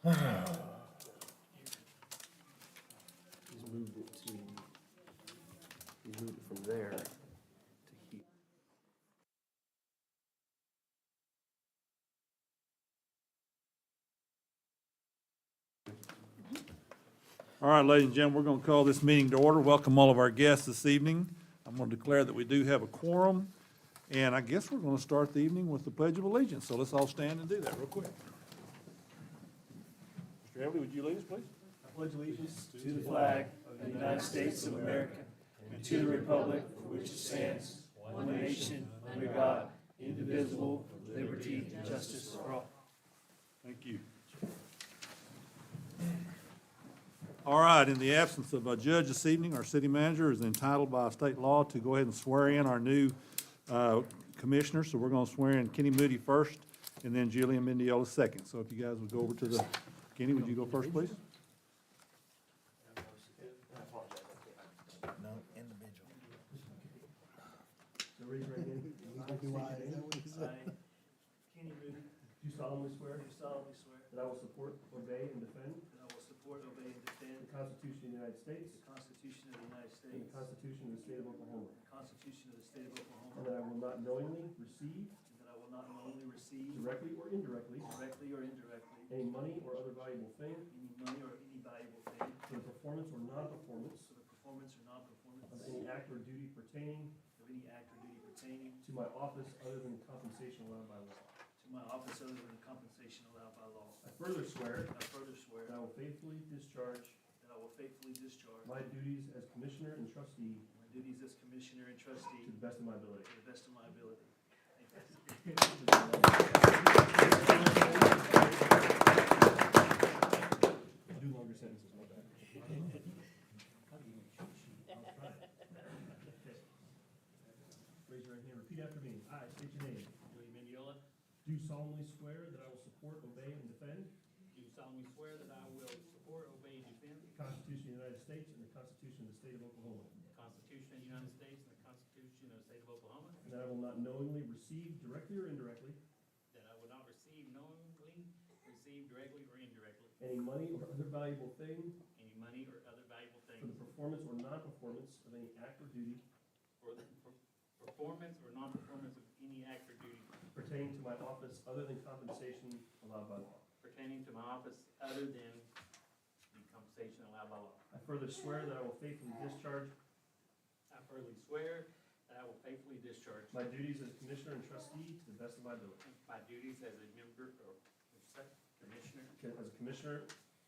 He's moved it from there to here. All right, ladies and gentlemen, we're going to call this meeting to order. Welcome all of our guests this evening. I'm going to declare that we do have a quorum, and I guess we're going to start the evening with the Pledge of Allegiance. So let's all stand and do that real quick. Mr. Everly, would you lead us, please? I pledge allegiance to the flag of the United States of America and to the republic for which it stands, one nation, under God, indivisible, with liberty and justice for all. Thank you. All right, in the absence of a judge this evening, our city manager is entitled by state law to go ahead and swear in our new commissioners. So we're going to swear in Kenny Moody first, and then Julian Mendiola second. So if you guys would go over to the, Kenny, would you go first, please? No, individual. So raise your right hand. I, Kenny Moody, do solemnly swear that I will support, obey, and defend That I will support, obey, and defend the Constitution of the United States the Constitution of the United and States, the Constitution of the State of Oklahoma, the Constitution of the State of and Oklahoma, that I will not knowingly receive, and that I will not knowingly receive, directly or indirectly, directly or indirectly, any money or other valuable thing any money or any valuable thing for the performance or non-performance for the performance or non-performance of any act or duty pertaining of any act or duty pertaining to my office other than compensation allowed by law. to my office other than compensation allowed by law. I further swear I further swear that I will faithfully discharge that I will faithfully discharge my duties as Commissioner and Trustee my duties as Commissioner and to Trustee the best of my ability. to the best of my ability. Thank you. I'll do longer sentences, my bad. Raise your right hand, repeat after me. I state your name. William Mendiola, Do solemnly swear that I will support, obey, and defend do solemnly swear that I will support, obey, and defend the Constitution of the United States and the Constitution of the State of Oklahoma, the Constitution of the United States and the Constitution of the State of Oklahoma, and that I will not knowingly receive, directly or indirectly, that I will not receive directly or indirectly, any money or other valuable thing any money or other valuable for thing the performance or non-performance of any act or duty for the performance or non-performance of any act or duty pertaining to my office other than compensation allowed by law. pertaining to my office other than the compensation allowed by law. I further swear that I will faithfully discharge I further swear that I will faithfully discharge my duties as Commissioner and Trustee to the best of my ability. my duties as a member or Commissioner As a Commissioner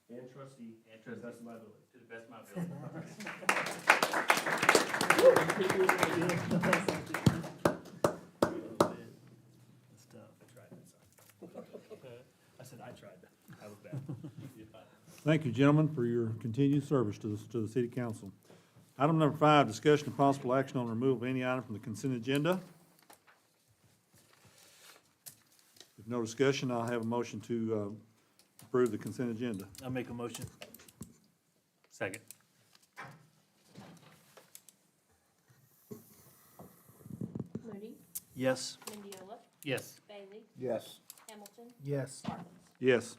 and Trustee and to the best Trustee of my ability. to the best of my ability. That's tough. I tried that. I said I tried that. That was bad. Thank you, gentlemen, for your continued service to the city council. Item number 5, discussion of possible action on removal of any item from the consent agenda. If no discussion, I'll have a motion to approve the consent agenda. I'll make a motion. Second. Moody, Yes. Mendiola, Yes. Bailey, Yes. Hamilton, Yes. Barnes. Yes.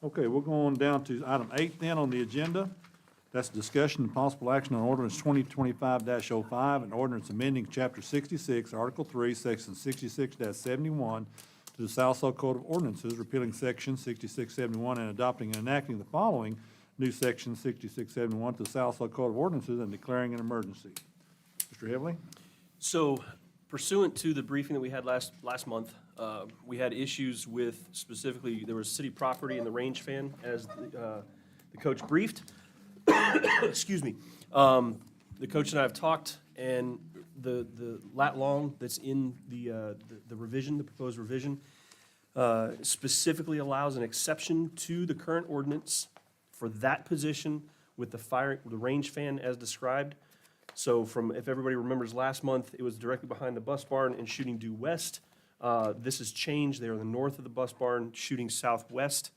Okay, we're going down to item 8 then on the agenda. That's discussion and possible action on ordinance 2025-05, and ordinance amending chapter 66, article 3, section 66-71 to the Southside Code of Ordinances, repealing section 6671 and adopting and enacting the following new section 6671 to the Southside Code of Ordinances and declaring an emergency. Mr. Heavily? So pursuant to the briefing that we had last month, we had issues with specifically, there was city property in the range fan as the coach briefed. Excuse me. The coach and I have talked, and the lat long that's in the revision, the proposed revision, specifically allows an exception to the current ordinance for that position with the range fan as described. So if everybody remembers last month, it was directly behind the bus barn and shooting due west. This has changed. They are in the north of the bus barn, shooting southwest.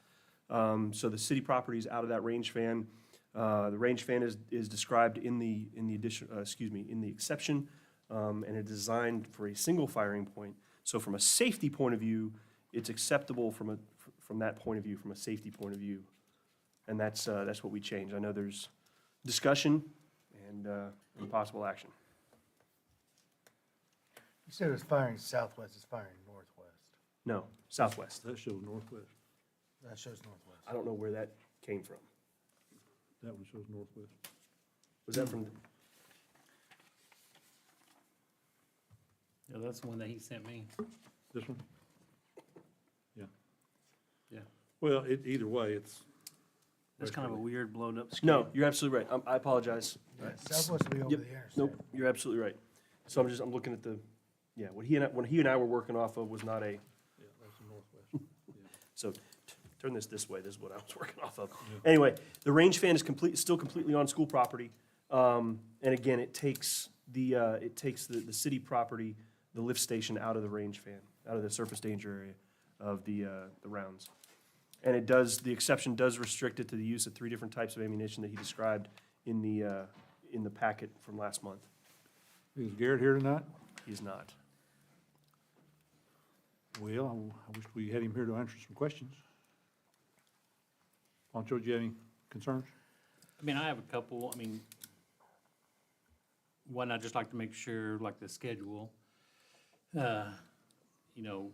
So the city property is out of that range fan. The range fan is described in the addition, in the exception, and it's designed for a single firing point. So from a safety point of view, it's acceptable from that point of view, from a safety point of view. And that's what we changed. I know there's discussion and possible action. You said it was firing southwest, it's firing northwest. No, southwest. That shows northwest. That shows northwest. I don't know where that came from. That one shows northwest. Was that from, Yeah, that's the one that he sent me. This one? Yeah. Yeah. Well, either way, it's. That's kind of a weird blown up. no, you're absolutely right. I apologize. Yeah, southwest will be over Yep. the interstate. Nope, you're absolutely right. So I'm looking at the, yeah, what he and I were working off of was not a, Yeah, that's the northwest. so turn this way, this is what I was working off of. Anyway, the range fan is still completely on school property. And again, it takes the city property, the lift station out of the range fan, out of the surface danger area of the rounds. And the exception does restrict it to the use of 3 different types of ammunition that he described in the packet from last month. Is Garrett here tonight? He's not. Well, I wish we had him here to answer some questions. Pancho, do you have any concerns? I mean, I have a couple, I mean, one, I'd just like to make sure, like the schedule. You know,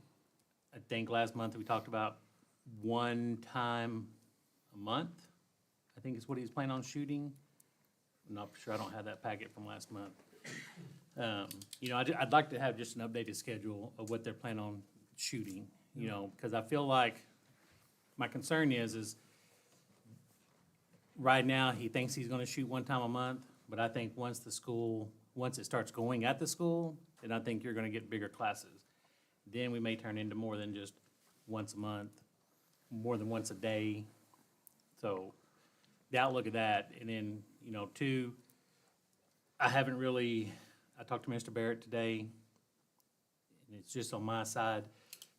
I think last month we talked about 1 time a month, I think is what he's planning on shooting. I'm not sure, I don't have that packet from last month. You know, I'd like to have just an updated schedule of what they're planning on shooting, you know, because I feel like, my concern is right now, he thinks he's gonna shoot 1 time a month, but I think once it starts going at the school, then I think you're gonna get bigger classes. Then we may turn into more than just once a month, more than once a day. So, the outlook of that, and then, you know, 2, I talked to Mr. Barrett today, and it's just on my side,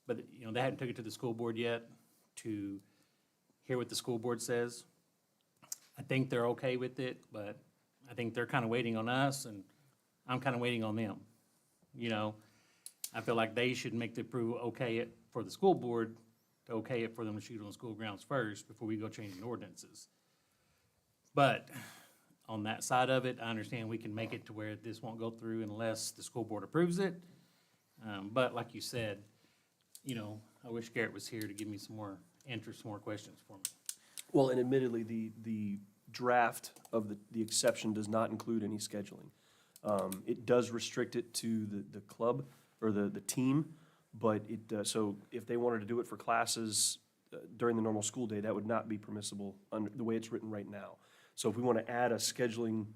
but, you know, they hadn't took it to the school board yet to hear what the school board says. I think they're okay with it, but I think they're kind of waiting on us, and I'm kind of waiting on them. You know, I feel like they should make the approval, okay it for the school board, to okay it for them to shoot on the school grounds first before we go changing ordinances. But on that side of it, I understand we can make it to where this won't go through unless the school board approves it. But like you said, you know, I wish Garrett was here to give me some more answers, some more questions for me. Well, and admittedly, the draft of the exception does not include any scheduling. It does restrict it to the club or the team, but so if they wanted to do it for classes during the normal school day, that would not be permissible under the way it's written right now. So if we want to add a scheduling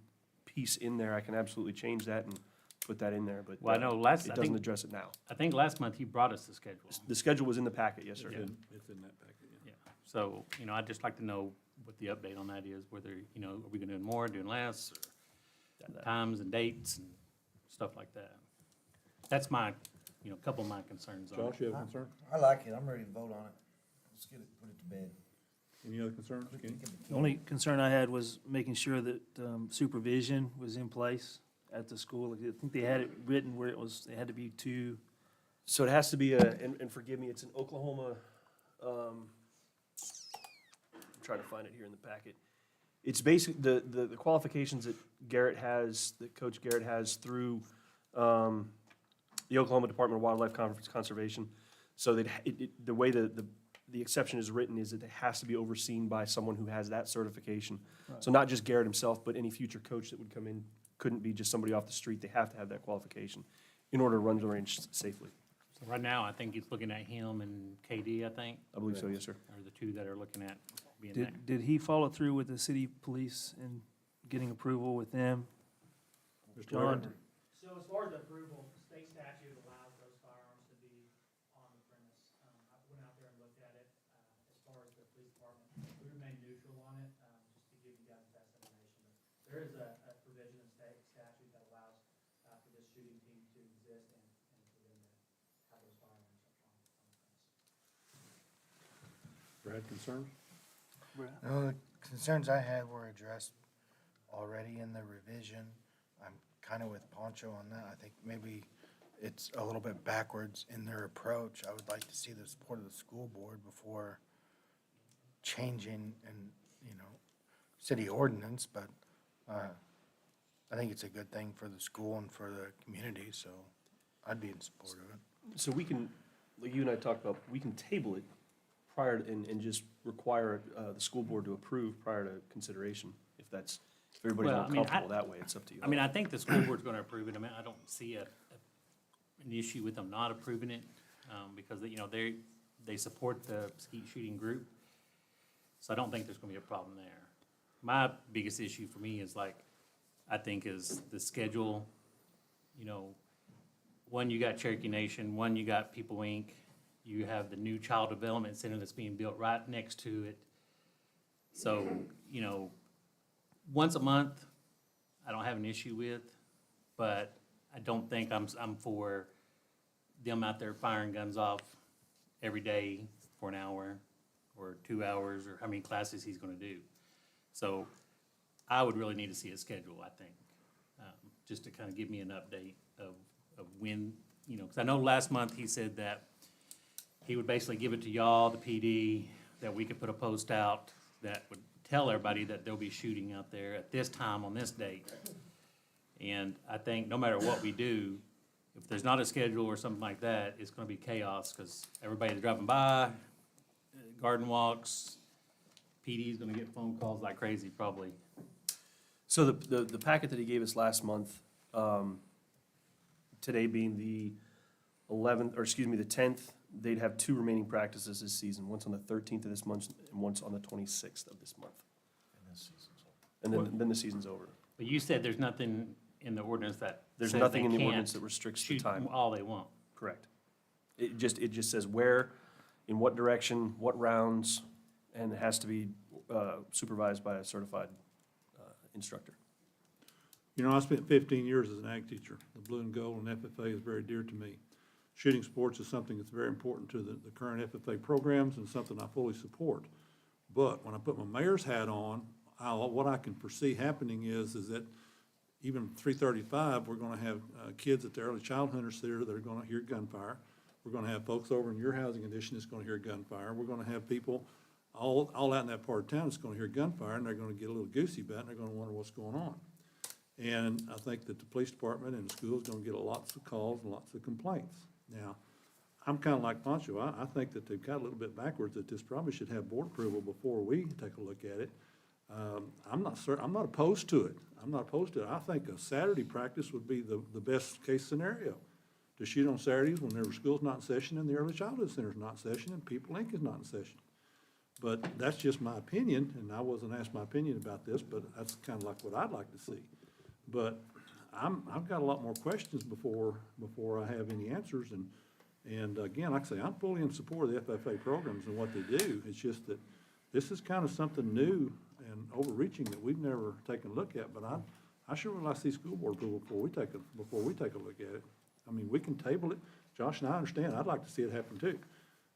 piece in there, I can absolutely change that and put that in there, but Well, I know it doesn't address it now. I think last month he brought us the schedule. The schedule was in the packet, yes, sir. It's in that packet, yeah. Yeah, so, you know, I'd just like to know what the update on that is, whether, you know, are we gonna do more, doing less, or times and dates and stuff like that. That's my, you know, couple of my concerns on Josh, it. you have a concern? I like it, I'm ready to vote on it. Let's get it, put it to bed. Any other concerns, Kenny? The only concern I had was making sure that supervision was in place at the school. I think they had it written where they had to be 2. So it has to be and forgive me, it's an Oklahoma, I'm trying to find it here in the packet. It's basic, the qualifications that Coach Garrett has through the Oklahoma Department of Wildlife Conservation. So that the way the exception is written is that it has to be overseen by someone who has that certification. So not just Garrett himself, but any future coach that would come in, couldn't be just somebody off the street. They have to have that qualification in order to run the range safely. So right now, I think he's looking at him and KD, I think, I believe so, yes, sir. are the 2 that are looking at being that. Did he follow through with the city police and getting approval with them? Mr. John? Wagner? So as far as the approval, state statute allows those firearms to be on the premise. I went out there and looked at it. As far as the police department, we remain neutral on it, just to give you guys the best information. But there is a provision in state statute that allows for this shooting team to exist and for them to have those firearms on the premise. Brad, concerns? No, the concerns I had were addressed already in the revision. I'm kind of with Poncho on that. I think maybe it's a little bit backwards in their approach. I would like to see the support of the school board before changing and, city ordinance, but I think it's a good thing for the school and for the community, so I'd be in support of it. So we can, like you and I talked about, we can table it prior, and just require the school board to approve prior to consideration, if everybody's Well, not I mean, comfortable that way, it's up to you. I mean, I think the school board's gonna approve it. I mean, I don't see an issue with them not approving it, because, they support the skeet shooting group. So I don't think there's gonna be a problem there. My biggest issue for me is I think is the schedule. One, you got Cherokee Nation, one, you got People Inc., you have the new Child Development Center that's being built right next to it. So, once a month, I don't have an issue with, but I don't think I'm for them out there firing guns off every day for an hour or 2 hours, or how many classes he's gonna do. So I would really need to see a schedule, I think, just to kind of give me an update of when, because I know last month he said that he would basically give it to y'all, the PD, that we could put a post out that would tell everybody that there'll be shooting out there at this time on this date. And I think no matter what we do, if there's not a schedule or something like that, it's gonna be chaos, because everybody's driving by, garden walks, PD's gonna get phone calls like crazy, probably. So the packet that he gave us last month, today being the 11th, or excuse me, the 10th, they'd have 2 remaining practices this season, once on the 13th of this month and once on the 26th of this month. And then the season's over. But you said there's nothing in the ordinance that There's says nothing they in the can't ordinance that restricts the shoot time. all they want. Correct. It just says where, in what direction, what rounds, and it has to be supervised by a certified instructor. I spent 15 years as an ag teacher. The blue and gold and FFA is very dear to me. Shooting sports is something that's very important to the current FFA programs and something I fully support. But when I put my mayor's hat on, what I can foresee happening is that even 335, we're gonna have kids at the early childhood center that are gonna hear gunfire. We're gonna have folks over in your housing condition that's gonna hear gunfire. We're gonna have people all out in that part of town that's gonna hear gunfire, and they're gonna get a little goosey about it, and they're gonna wonder what's going on. And I think that the police department and the school is gonna get lots of calls and lots of complaints. Now, I'm kinda like Pancho. I think that they've got a little bit backwards, that this probably should have board approval before we take a look at it. I'm not opposed to it. I think a Saturday practice would be the best case scenario. To shoot on Saturdays when their school's not in session and the early childhood center's not in session and People Inc. is not in session. But that's just my opinion, and I wasn't asked my opinion about this, but that's kind of like what I'd like to see. But I've got a lot more questions before I have any answers, and again, like I say, I'm fully in support of the FFA programs and what they do. It's just that this is kind of something new and overreaching that we've never taken a look at, but I sure would like to see school board approval before we take a look at it. I mean, we can table it. Josh and I understand, I'd like to see it happen too.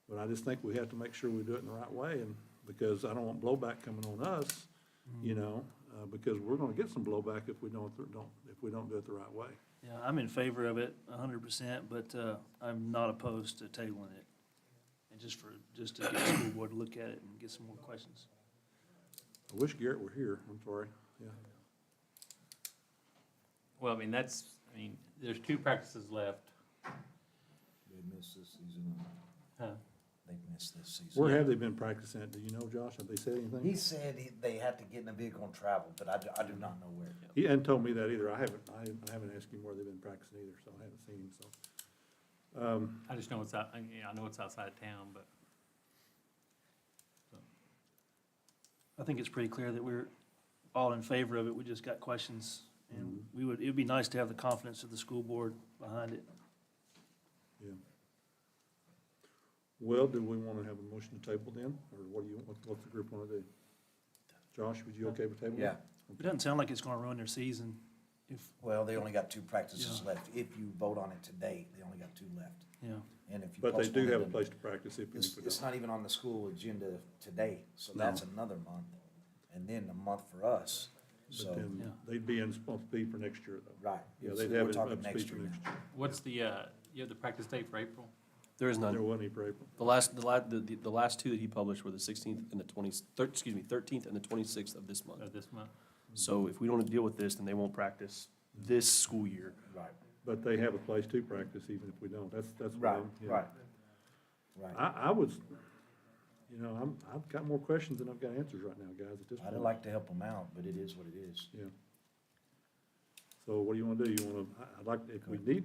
But I just think we have to make sure we do it in the right way, and because I don't want blowback coming on us, because we're gonna get some blowback if we don't do it the right way. Yeah, I'm in favor of it 100%, but I'm not opposed to tabling it. And just to get the school board to look at it and get some more questions. I wish Garrett were here, I'm sorry, yeah. Well, there's 2 practices left. They missed this season. Huh? They missed this season. Where have they been practicing at? Do you know, Josh? Have they said anything? He said they had to get in a vehicle and travel, but I do not know where. He hadn't told me that either. I haven't asked him where they've been practicing either, so I haven't seen him, so. I just know it's out, I know it's outside town, but. I think it's pretty clear that we're all in favor of it. We just got questions. And it'd be nice to have the confidence of the school board behind it. Yeah. Well, do we want to have a motion to table then, or what's the group want to do? Josh, would you okay with tabling? Yeah, It doesn't sound like it's gonna ruin their season. well, they only got 2 practices Yeah. left. If you vote on it today, they only got 2 left. Yeah. And if you But they do postpone have a it, place to practice if we It's forgot. not even on the school agenda today, so No. that's another month, and then a month for us, But so, then Yeah. they'd be in supposed to be for next year, though. right. Yeah, So they'd we're have it talking up to next speed for year next now. year. What's the, you have the practice date for April? There is There none. wasn't any for April. The last two that he published were the 16th and the 13th and the 26th of this month. This month. So if we don't deal with this, then they won't practice this school year. Right, But they have a place to practice even if we don't. That's what right, I'm, yeah. right. Right. I was, you know, I've got more questions than I've got answers right now, guys, at this point. I'd like to help them out, but it is what it is. Yeah. So what do you wanna do? You wanna, I'd like, if we need,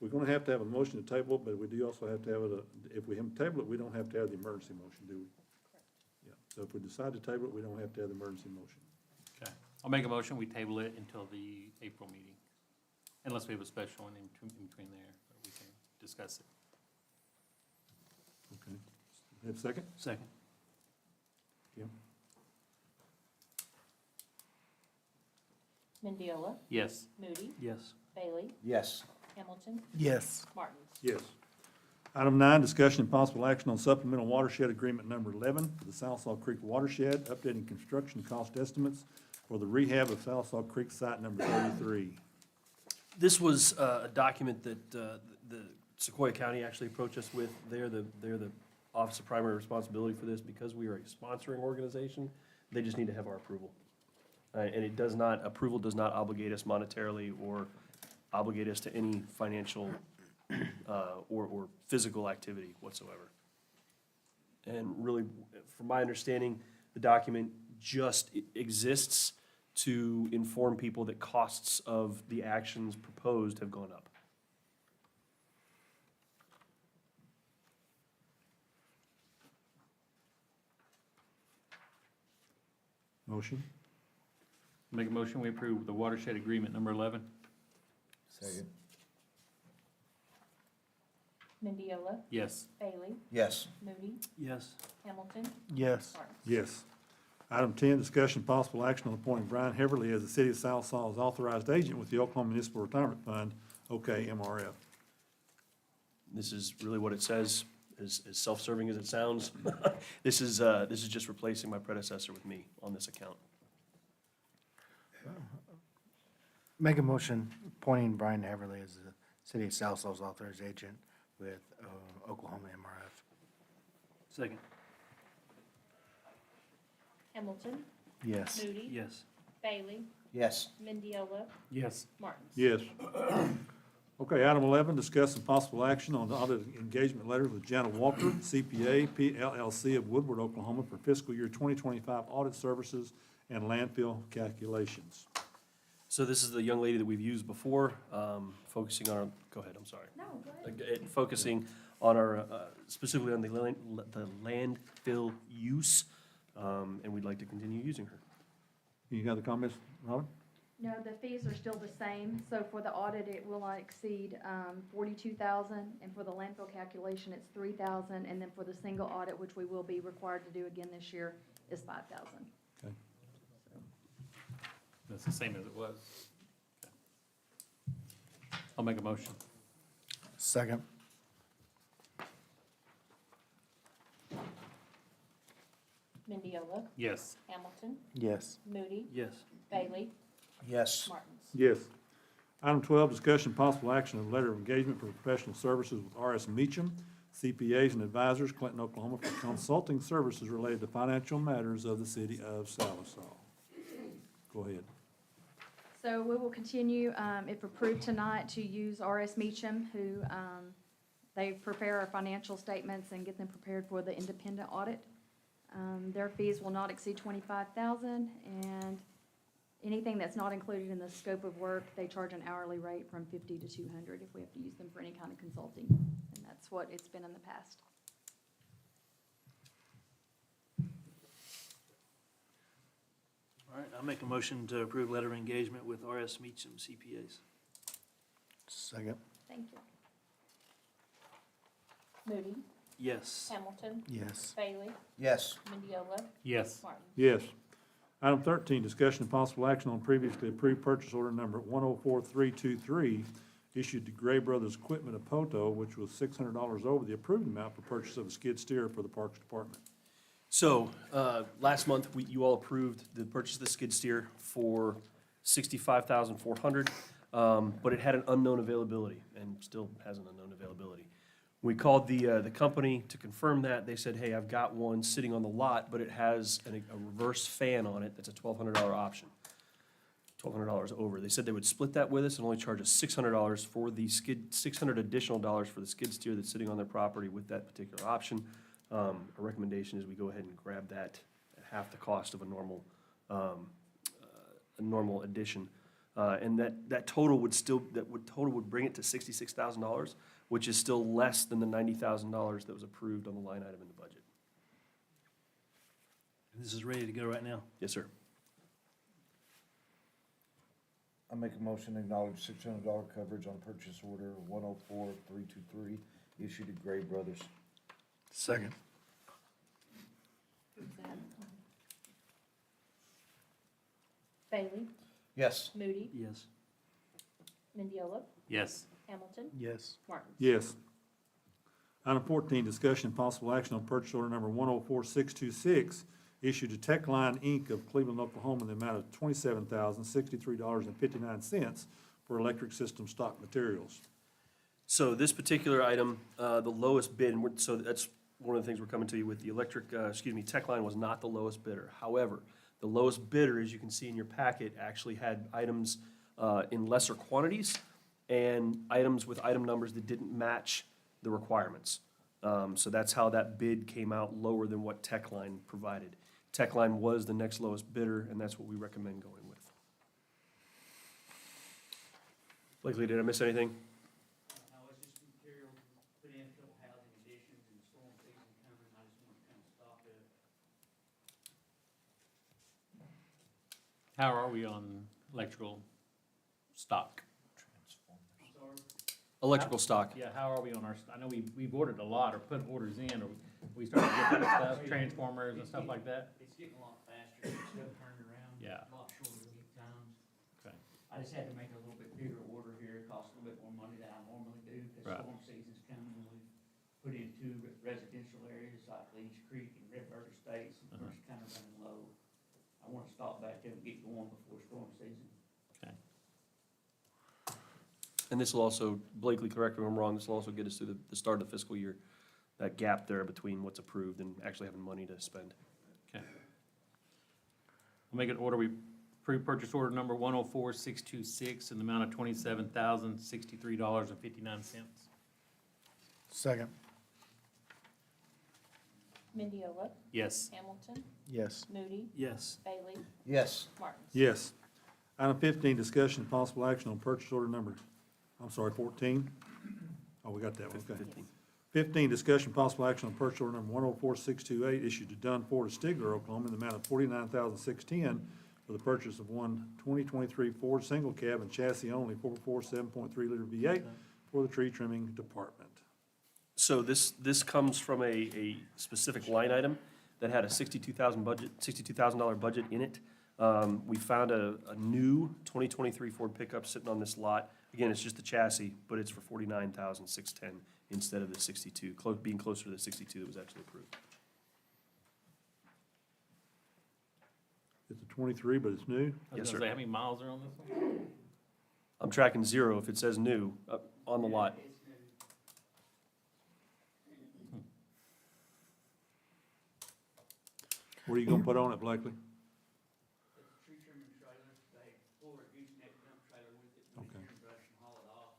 we're gonna have to have a motion to table it, but we do also have to have it, if we have to table it, we don't have to have the emergency motion, do we? Yeah, so if we decide to table it, we don't have to have the emergency motion. Okay. I'll make a motion, we table it until the April meeting, unless we have a special one in between there, but we can discuss it. Okay. Have a second? Second. Kim? Mendiola, Yes. Moody, Yes. Bailey, Yes, Hamilton, Yes. Martins. Yes. Item 9, discussion and possible action on supplemental watershed agreement number 11 for the South Saw Creek watershed, updating construction cost estimates for the rehab of South Saw Creek site number 33. This was a document that the Sequoia County actually approached us with. They're the Office of Primary Responsibility for this. Because we are a sponsoring organization, they just need to have our approval. And it does not, approval does not obligate us monetarily or obligate us to any financial or physical activity whatsoever. And really, from my understanding, the document just exists to inform people that costs of the actions proposed have gone up. Motion? Make a motion, we approve the watershed agreement number 11. second. Mendiola, Yes. Bailey, Yes, Moody, Yes. Hamilton, Yes. Martins. Yes. Item 10, discussion possible action on appointing Brian Heverly as the City of South Saw's authorized agent with the Oklahoma Municipal Retirement Fund, OKMRF. This is really what it says, as self-serving as it sounds. This is just replacing my predecessor with me on this account. Make a motion appointing Brian Heverly as the City of South Saw's authorized agent with Oklahoma MRF. Second. Hamilton, Yes. Moody, Yes. Bailey, yes, Mendiola, Yes. Martins. Yes. Okay, item 11, discuss some possible action on the audit engagement letter with Jana Walker, CPA, PLLC of Woodward, Oklahoma, for fiscal year 2025 audit services and landfill calculations. So this is the young lady that we've used before, focusing on, go ahead, I'm sorry. No, go ahead. Focusing on our, specifically on the landfill use, and we'd like to continue using her. You got the comments, Robin? No, the fees are still the same, so for the audit, it will not exceed $42,000, and for the landfill calculation, it's $3,000, and then for the single audit, which we will be required to do again this year, is $5,000. Okay. That's the same as it was. I'll make a motion. Second. Mendiola, Yes. Hamilton, Yes. Moody, Yes. Bailey, yes, Martins. Yes. Item 12, discussion possible action on letter of engagement for professional services with R.S. Meacham, CPAs and advisors, Clinton, Oklahoma, for consulting services related to financial matters of the city of Sallisaw. Go ahead. So we will continue, if approved tonight, to use R.S. Meacham, who they prepare our financial statements and get them prepared for the independent audit. Their fees will not exceed $25,000, and anything that's not included in the scope of work, they charge an hourly rate from $50 to $200 if we have to use them for any kind of consulting, and that's what it's been in the past. All right, I'll make a motion to approve letter of engagement with R.S. Meacham CPAs. Second. Thank you. Moody, Yes. Hamilton, Yes. Bailey, yes, Mendiola, Yes. Martins. Yes. Item 13, discussion and possible action on previously approved purchase order number 104323, issued to Gray Brothers Equipment of Poto, which was $600 over the approved amount for purchase of a skid steer for the Parks Department. So, last month, you all approved the purchase of the skid steer for $65,400, but it had an unknown availability, and still has an unknown availability. We called the company to confirm that. They said, hey, I've got one sitting on the lot, but it has a reverse fan on it. That's a $1,200 option. $1,200 over. They said they would split that with us and only charge us $600 for the skid, $600 additional dollars for the skid steer that's sitting on their property with that particular option. A recommendation is we go ahead and grab that at half the cost of a normal addition. And that total would bring it to $66,000, which is still less than the $90,000 that was approved on the line item in the budget. This is ready to go right now. Yes, sir. I make a motion to acknowledge $600 coverage on purchase order 104323 issued to Gray Brothers. Second. Bailey? Yes. Moody? Yes. Mendiola? Yes. Hamilton? Yes. Martins? Yes. Item 14, discussion and possible action on purchase order number 104626, issued to Techline, Inc. of Cleveland, Oklahoma, in the amount of $27,063.59 for electric system stock materials. So this particular item, the lowest bid, and so that's one of the things we're coming to you with, the Techline was not the lowest bidder. However, the lowest bidder, as you can see in your packet, actually had items in lesser quantities and items with item numbers that didn't match the requirements. So that's how that bid came out lower than what Techline provided. Techline was the next lowest bidder, and that's what we recommend going with. Blakely, did I miss anything? No, it's just material, put in a couple housing additions and storm season coming, I just want to kind of stop it. How are we on electrical stock? I'm sorry. Electrical stock. Yeah, how are we on our, I know we've ordered a lot or put orders in, or we started getting stuff, transformers and stuff like that? It's getting a lot faster, stuff turning around. Yeah. A lot shorter lead times. Okay. I just had to make a little bit bigger order here, it costs a little bit more money than I normally do, because Right. storm season's coming, and we put in two residential areas like Leach Creek and Red River Estates, and we're just kind of running low. I want to stop back there and get going before storm season. Okay. And this will also, Blakely, correct me if I'm wrong, this will also get us through the start of the fiscal year, that gap there between what's approved and actually having money to spend. Okay. I'll make an order, we approve purchase order number 104626 in the amount of $27,063.59. Second. Mendiola? Yes. Hamilton? Yes. Moody? Yes. Bailey? Yes. Martins? Yes. Item 15, discussion and possible action on purchase order number, 14? Oh, we got that one, okay. 15. 15, discussion and possible action on purchase order number 104628, issued to Dunn Ford of Stigler, Oklahoma, in the amount of $49,610 for the purchase of one 2023 Ford single cab and chassis only 447.3 liter V8 for the tree trimming department. So this comes from a specific line item that had a $62,000 budget in it. We found a new 2023 Ford pickup sitting on this lot. Again, it's just the chassis, but it's for $49,610 instead of the 62, being closer to the 62 that was actually approved. It's a 23, but it's new. I was Yes, gonna sir. say, how many miles are on this one? I'm tracking 0 if it says new on the lot. It's new. What are you gonna put on it, Blakely? It's a tree trimming trailer, they pull a gooseneck dump trailer with it, and Okay. trim brush and haul it off.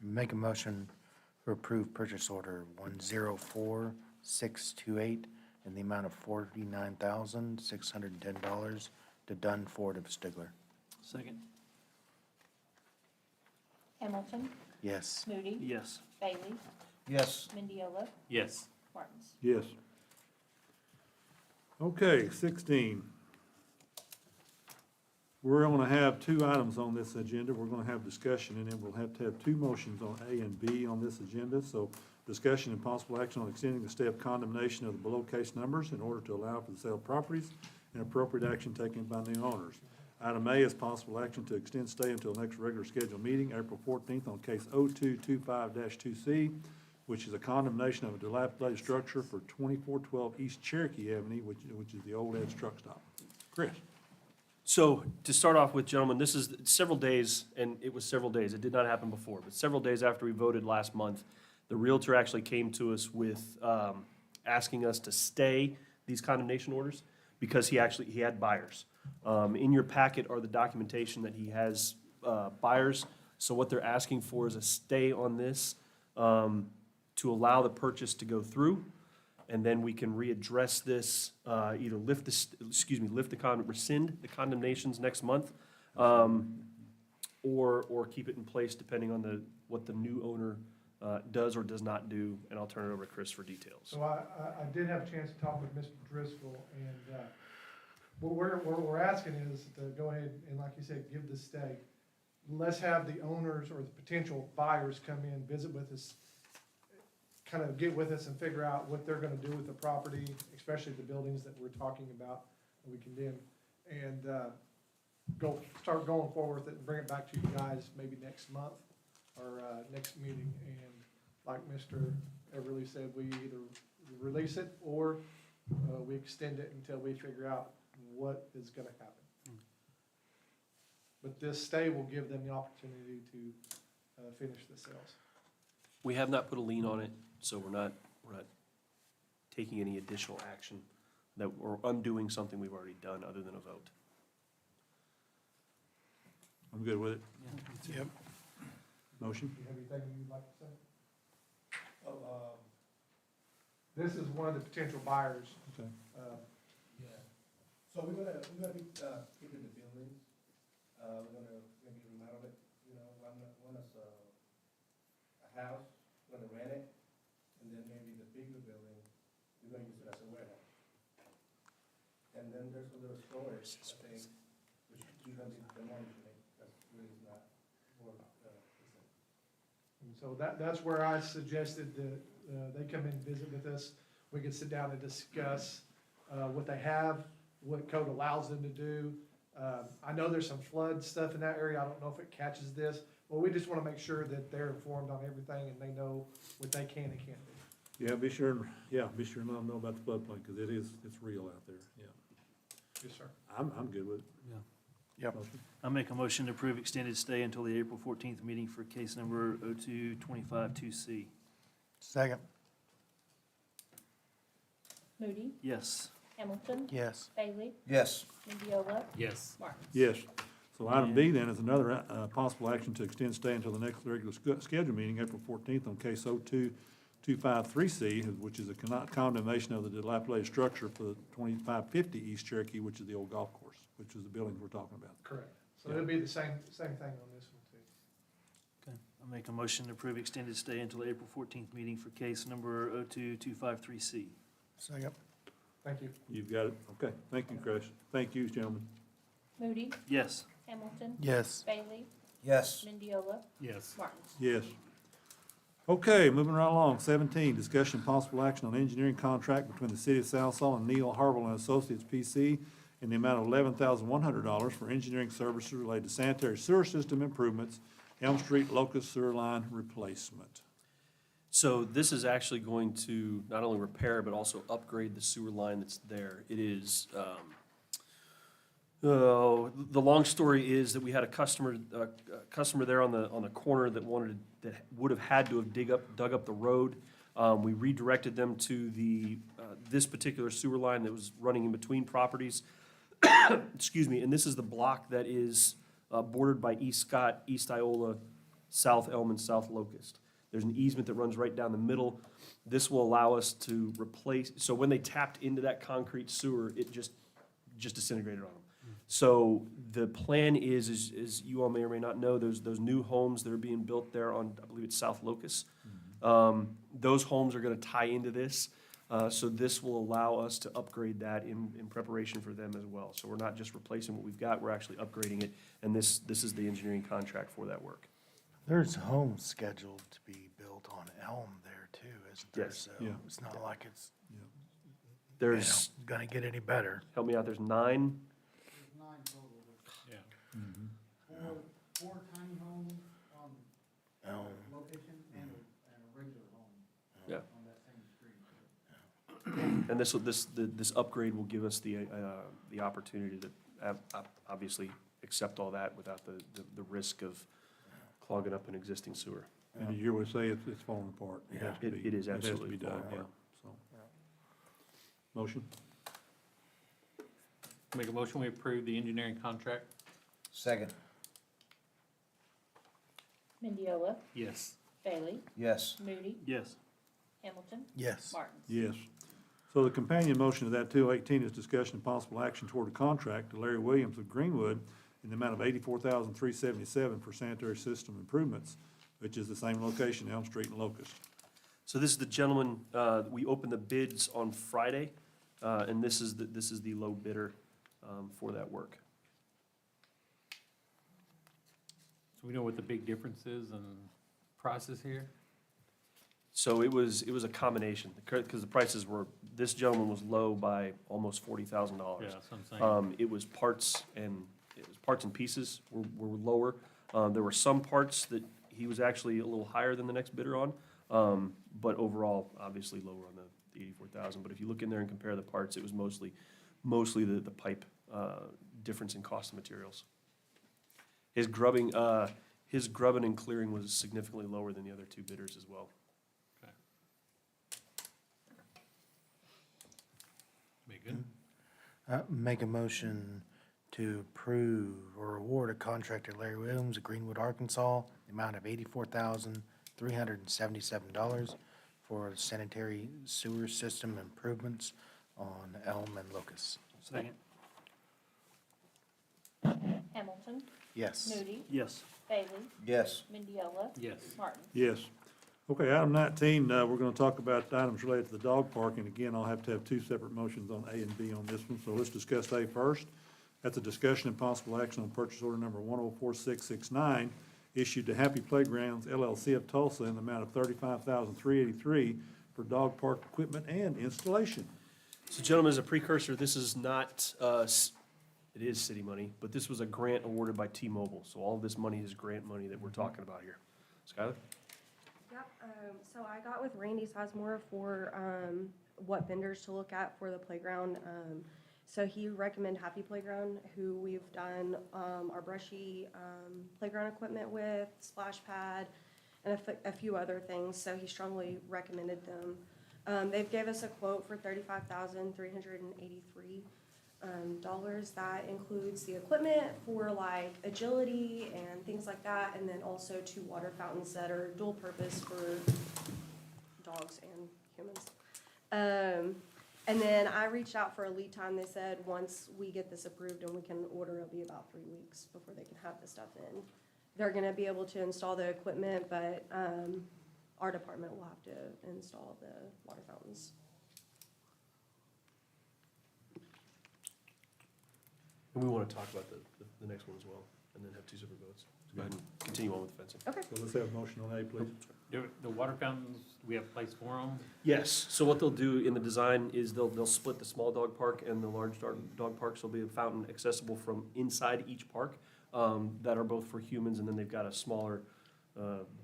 Make a motion to approve purchase order 104628 in the amount of $49,610 to Dunn Ford of Stigler. Second? Hamilton? Yes. Moody? Yes. Bailey? Yes. Mendiola? Yes. Martins? Yes. Okay, 16. We're gonna have two items on this agenda. We're gonna have discussion, and then we'll have to have two motions on A and B on this agenda. So discussion and possible action on extending the stay of condemnation of the below case numbers in order to allow for the sale of properties and appropriate action taken by new owners. Item A is possible action to extend stay until the next regular scheduled meeting, April 14th, on case 0225-2C, which is a condemnation of a dilapidated structure for 2412 East Cherokee Avenue, which is the old Ed's truck stop. Chris? So to start off with, gentlemen, this is several days, and it was several days. It did not happen before, but several days after we voted last month, the Realtor actually came to us with asking us to stay these condemnation orders because he had buyers. In your packet are the documentation that he has buyers. So what they're asking for is a stay on this to allow the purchase to go through. And then we can readdress this, either rescind the condemnations next month, or keep it in place depending on what the new owner does or does not do, and I'll turn it over to Chris for details. So I did have a chance to talk with Mr. Driscoll, and what we're asking is to go ahead and, like you said, give the stay. Let's have the owners or the potential buyers come in, visit with us, kind of get with us and figure out what they're gonna do with the property, especially the buildings that we're talking about that we condemn, and start going forward with it and bring it back to you guys maybe next month or next meeting. And like Mr. Everly said, we either release it or we extend it until we figure out what is gonna happen. But this stay will give them the opportunity to finish the sales. We have not put a lien on it, so we're not taking any additional action or undoing something we've already done other than a vote. I'm good with it. Yep. Motion? Do you have anything you'd like to say? This is one of the potential buyers. Okay. Yeah, so we're gonna be keeping the buildings, we're gonna maybe remodel it, you know, one is a house, we're gonna rent it, and then maybe the bigger building, we're gonna use it as a warehouse. And then there's a little storage, I think, which we're gonna be demolishing it, that's really not worth, And so that's where I suggested that they come in and visit with us. We can sit down and discuss what they have, what code allows them to do. I know there's some flood stuff in that area. I don't know if it catches this, but we just want to make sure that they're informed on everything and they know what they can and can't do. Yeah, be sure and let them know about the floodplain, because it's real out there, yeah. Yes, sir. I'm good with it. Yep. Motion? I make a motion to approve extended stay until the April 14th meeting for case number 02-25-2C. Second. Moody, Yes. Hamilton, Yes. Bailey, Yes. Mendiola, Yes. Martin. Yes. So item B then is another possible action to extend stay until the next regular scheduled meeting, April 14th, on case 02-253C, which is a condemnation of the dilapidated structure for the 2550 East Cherokee, which is the old golf course, which is the buildings we're talking about. Correct. So it'll be the same thing on this one too. Okay. I make a motion to approve extended stay until the April 14th meeting for case number 02-253C. Second. Thank you. You've got it? Okay. Thank you, Chris. Thank you, gentlemen. Moody, Yes. Hamilton, Yes. Bailey, Yes. Mendiola, Yes. Martin. Yes. Okay, moving right along. 17, discussion and possible action on engineering contract between the City of Southall and Neil Harville and Associates, P.C., in the amount of $11,100 for engineering services related to sanitary sewer system improvements, Elm Street Locust Sewer Line replacement. So this is actually going to not only repair, but also upgrade the sewer line that's there. It is, the long story is that we had a customer there on the corner that would have had to have dug up the road. We redirected them to this particular sewer line that was running in between properties. Excuse me, and this is the block that is bordered by East Scott, East Iola, South Elm, and South Locust. There's an easement that runs right down the middle. This will allow us to replace, so when they tapped into that concrete sewer, it just disintegrated on them. So the plan is you all may or may not know, those new homes that are being built there on, I believe it's South Locust. Those homes are gonna tie into this, so this will allow us to upgrade that in preparation for them as well. So we're not just replacing what we've got, we're actually upgrading it, and this is the engineering contract for that work. There's homes scheduled to be built on Elm there too, isn't there? Yes. So Yeah. it's not like it's, There's, gonna get any better. help me out, there's 9, There's 9 total, Yeah. four tiny homes on Elm. location and a regular home. Yeah. On that same street. and this upgrade will give us the opportunity obviously accept all that without the risk of clogging up an existing sewer. And as you would say, it's falling apart. It has to It- be. it is has to absolutely be done, falling yeah, apart. so. Motion? Make a motion, we approve the engineering contract? Second, Mendiola, Yes. Bailey, yes. Moody, Yes. Hamilton, Yes. Martins. Yes. So the companion motion to that 218 is discussion and possible action toward a contract to Larry Williams of Greenwood in the amount of $84,377 for sanitary system improvements, which is the same location, Elm Street and Locust. So this is the gentleman, we opened the bids on Friday, and this is the low bidder for that work. So we know what the big difference is in prices here? So it was a combination, because the prices were, this gentleman was low by almost $40,000. Yeah, that's what I'm saying. It was parts and pieces were lower. There were some parts that he was actually a little higher than the next bidder on, but overall, obviously lower on the 84,000. But if you look in there and compare the parts, it was mostly the pipe difference in cost of materials. His grubbing and clearing was significantly lower than the other two bidders as well. Be good? Make a motion to approve or award a contract to Larry Williams of Greenwood, Arkansas, the amount of $84,377 for sanitary sewer system improvements on Elm and Locust. Second. Hamilton, Yes. Moody, Yes. Bailey, Yes. Mendiola, Yes. Martins. Yes. Okay, item 19, we're going to talk about items related to the dog park, and again, I'll have to have two separate motions on A and B on this one, so let's discuss A first. That's a discussion and possible action on purchase order number 104669, issued to Happy Playgrounds LLC of Tulsa in the amount of $35,383 for dog park equipment and installation. So gentlemen, as a precursor, this is not, it is city money, but this was a grant awarded by T-Mobile. So all of this money is grant money that we're talking about here. Skylar? Yep, so I got with Randy Sizemore for, what vendors to look at for the playground. So he recommended Happy Playground, who we've done, our brushy, playground equipment with, splash pad, and a few other things, so he strongly recommended them. They've gave us a quote for $35,383. That includes the equipment for like agility and things like that, and then also 2 water fountains that are dual purpose for dogs and humans. And then I reached out for a lead time. They said once we get this approved and we can order, it'll be about 3 weeks before they can have the stuff in. They're gonna be able to install the equipment, but our department will have to install the water fountains. And we want to talk about the next one as well, and then have two separate votes. So go ahead and continue on with the fencing. Okay. So let's have a motion on A, please. The water fountains, we have place for them? Yes, so what they'll do in the design is they'll split the small dog park and the large dog park, so there'll be a fountain accessible from inside each park, that are both for humans, and then they've got a smaller,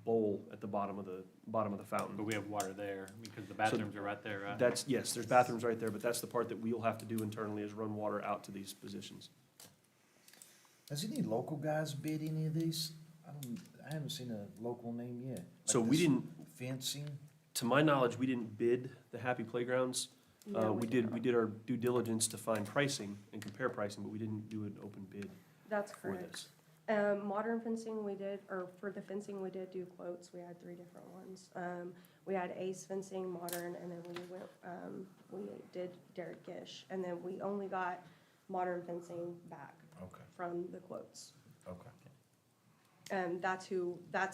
bowl at the bottom of the But fountain. we have water there, because the bathrooms are right there, right? That's, yes, there's bathrooms right there, but that's the part that we'll have to do internally is run water out to these positions. Has any local guys bid any of these? I haven't seen a local name yet. Like So we this didn't, Fencing? to my knowledge, we didn't bid the Happy Playgrounds. No, We did our due diligence to find pricing and compare pricing, but we didn't do an open bid That's for correct. this. Modern fencing, we did, or for the fencing, we did do quotes. We had 3 different ones. We had Ace Fencing, Modern, and then we did Derek Gish. And then we only got Modern Fencing back Okay, from the quotes. okay. And that's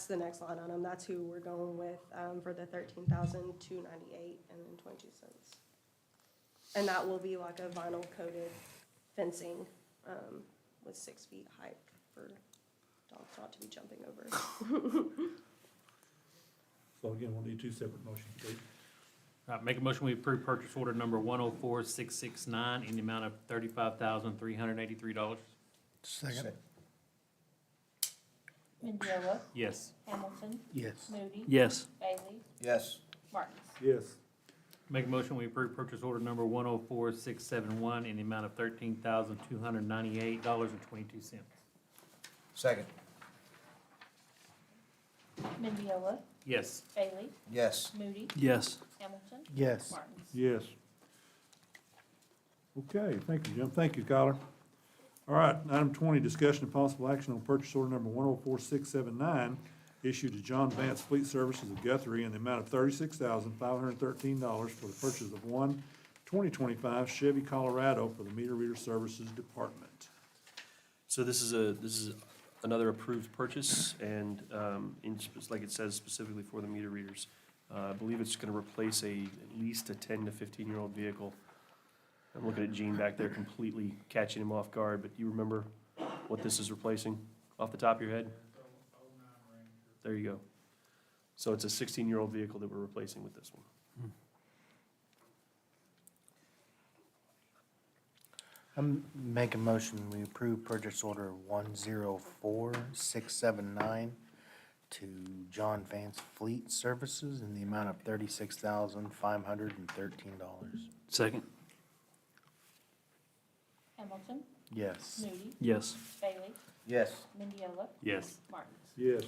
the next line on them. That's who we're going with, for the $13,298.22. And that will be like a vinyl coated fencing, with 6 feet height for dogs not to be jumping over. So again, we'll need two separate motions, please. Make a motion, we approve purchase order number 104669 in the amount of $35,383. Second. Mendiola, Yes. Hamilton, Yes. Moody, Yes. Bailey, Yes. Martins. Yes. Make a motion, we approve purchase order number 104671 in the amount of $13,298.22. Second. Mendiola, Yes. Bailey, Yes. Moody, Yes. Hamilton, Yes. Martins. Yes. Okay, thank you, Jim. Thank you, Kyler. All right, item 20, discussion of possible action on purchase order number 104679, issued to John Vance Fleet Services of Guthrie in the amount of $36,513 for the purchase of one 2025 Chevy Colorado for the meter reader services department. So this is another approved purchase, and like it says specifically for the meter readers. I believe it's going to replace at least a 10 to 15-year-old vehicle. I'm looking at Gene back there, completely catching him off guard, but you remember what this is replacing off the top of your head? There you go. So it's a 16-year-old vehicle that we're replacing with this one. Make a motion, we approve purchase order 104679 to John Vance Fleet Services in the amount of $36,513. Second. Hamilton, Yes. Moody, Yes. Bailey, Yes. Mendiola, Yes. Martins. Yes.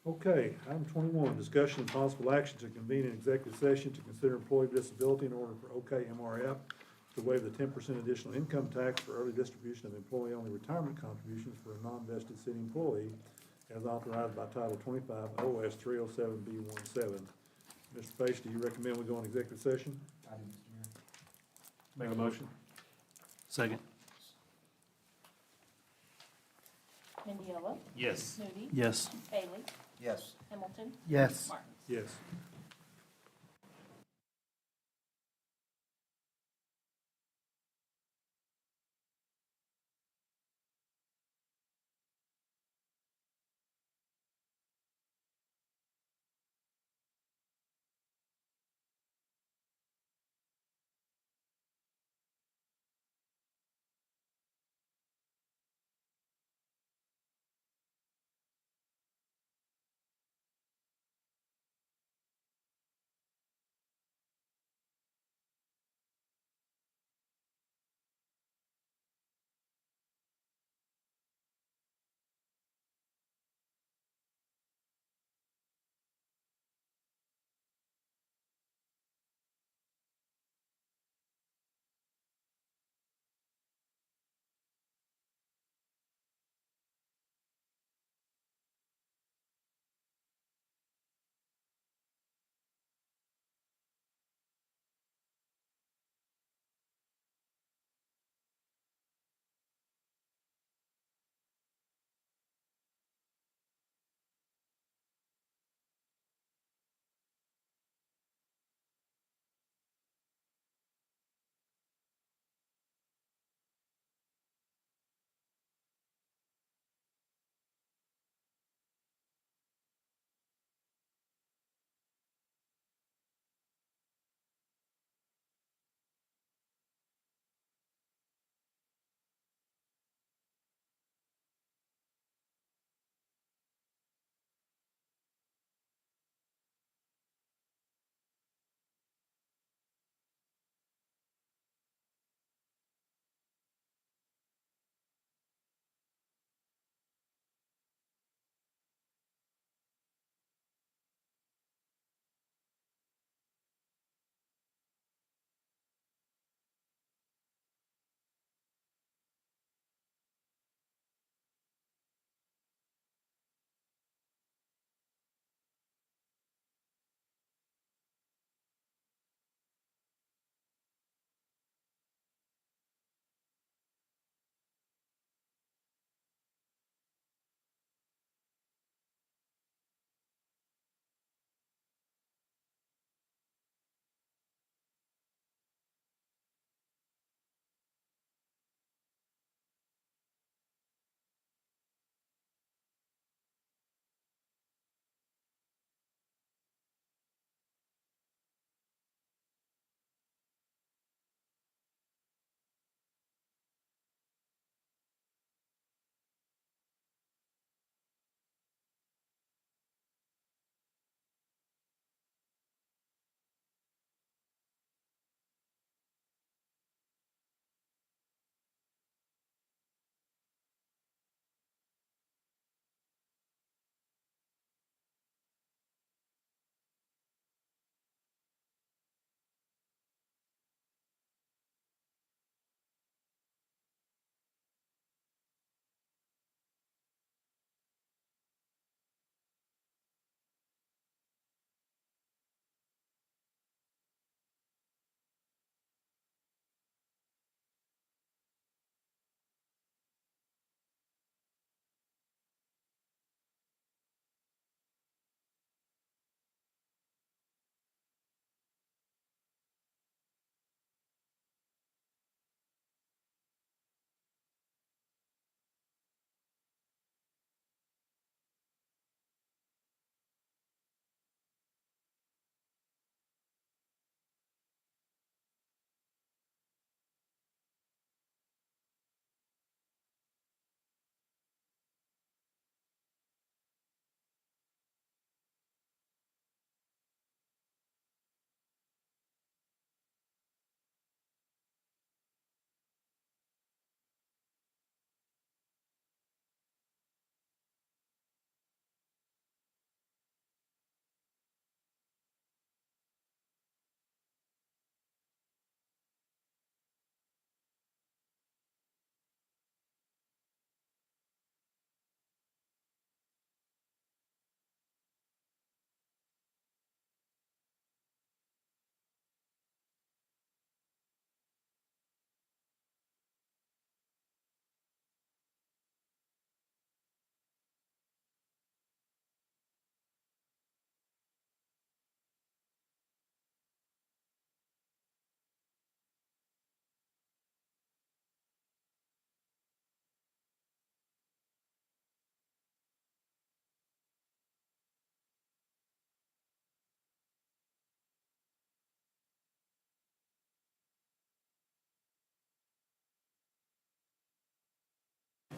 Okay, item 21, discussion and possible action to convene an executive session to consider employee disability in order for OKMRF to waive the 10% additional income tax for early distribution of employee-only retirement contributions for a non-vested city employee as authorized by Title 25 OS 307B17. Mr. Page, do you recommend we go on executive session? I do, Mr. Mayor. Make a motion. Second. Mendiola, Yes. Moody, Yes. Bailey, Yes. Hamilton, Yes. Martins. Yes.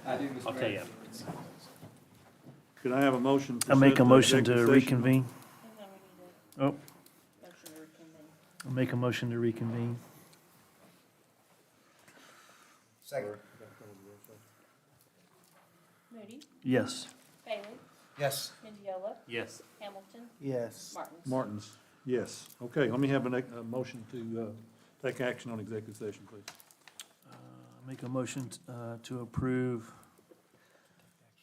I do, Mr. I'll tell you. Mayor. Could I have a motion? I make a set motion to executive session? reconvene. Hang on, we need Oh, a motion to reconvene. I'll make a motion to reconvene. Second. Moody, Yes. Bailey, Yes. Mendiola, Yes. Hamilton, Yes. Martins. Martins, yes. Okay, let me have a motion to take action on executive session, please. Make a motion to approve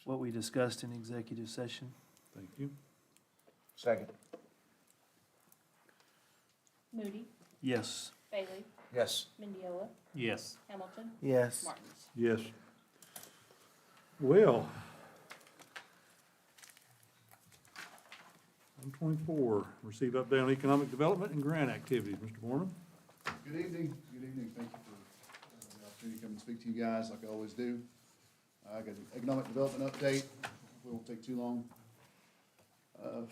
what we discussed in executive session. Thank you. Second. Moody, Yes. Bailey, Yes. Mendiola, Yes. Hamilton, Yes. Martins. Yes. Well, item 24, receive update on economic development and grant activities. Mr. Borman? Good evening, good evening. Thank you for the opportunity to come and speak to you guys like I always do. I got an economic development update. Hopefully it won't take too long.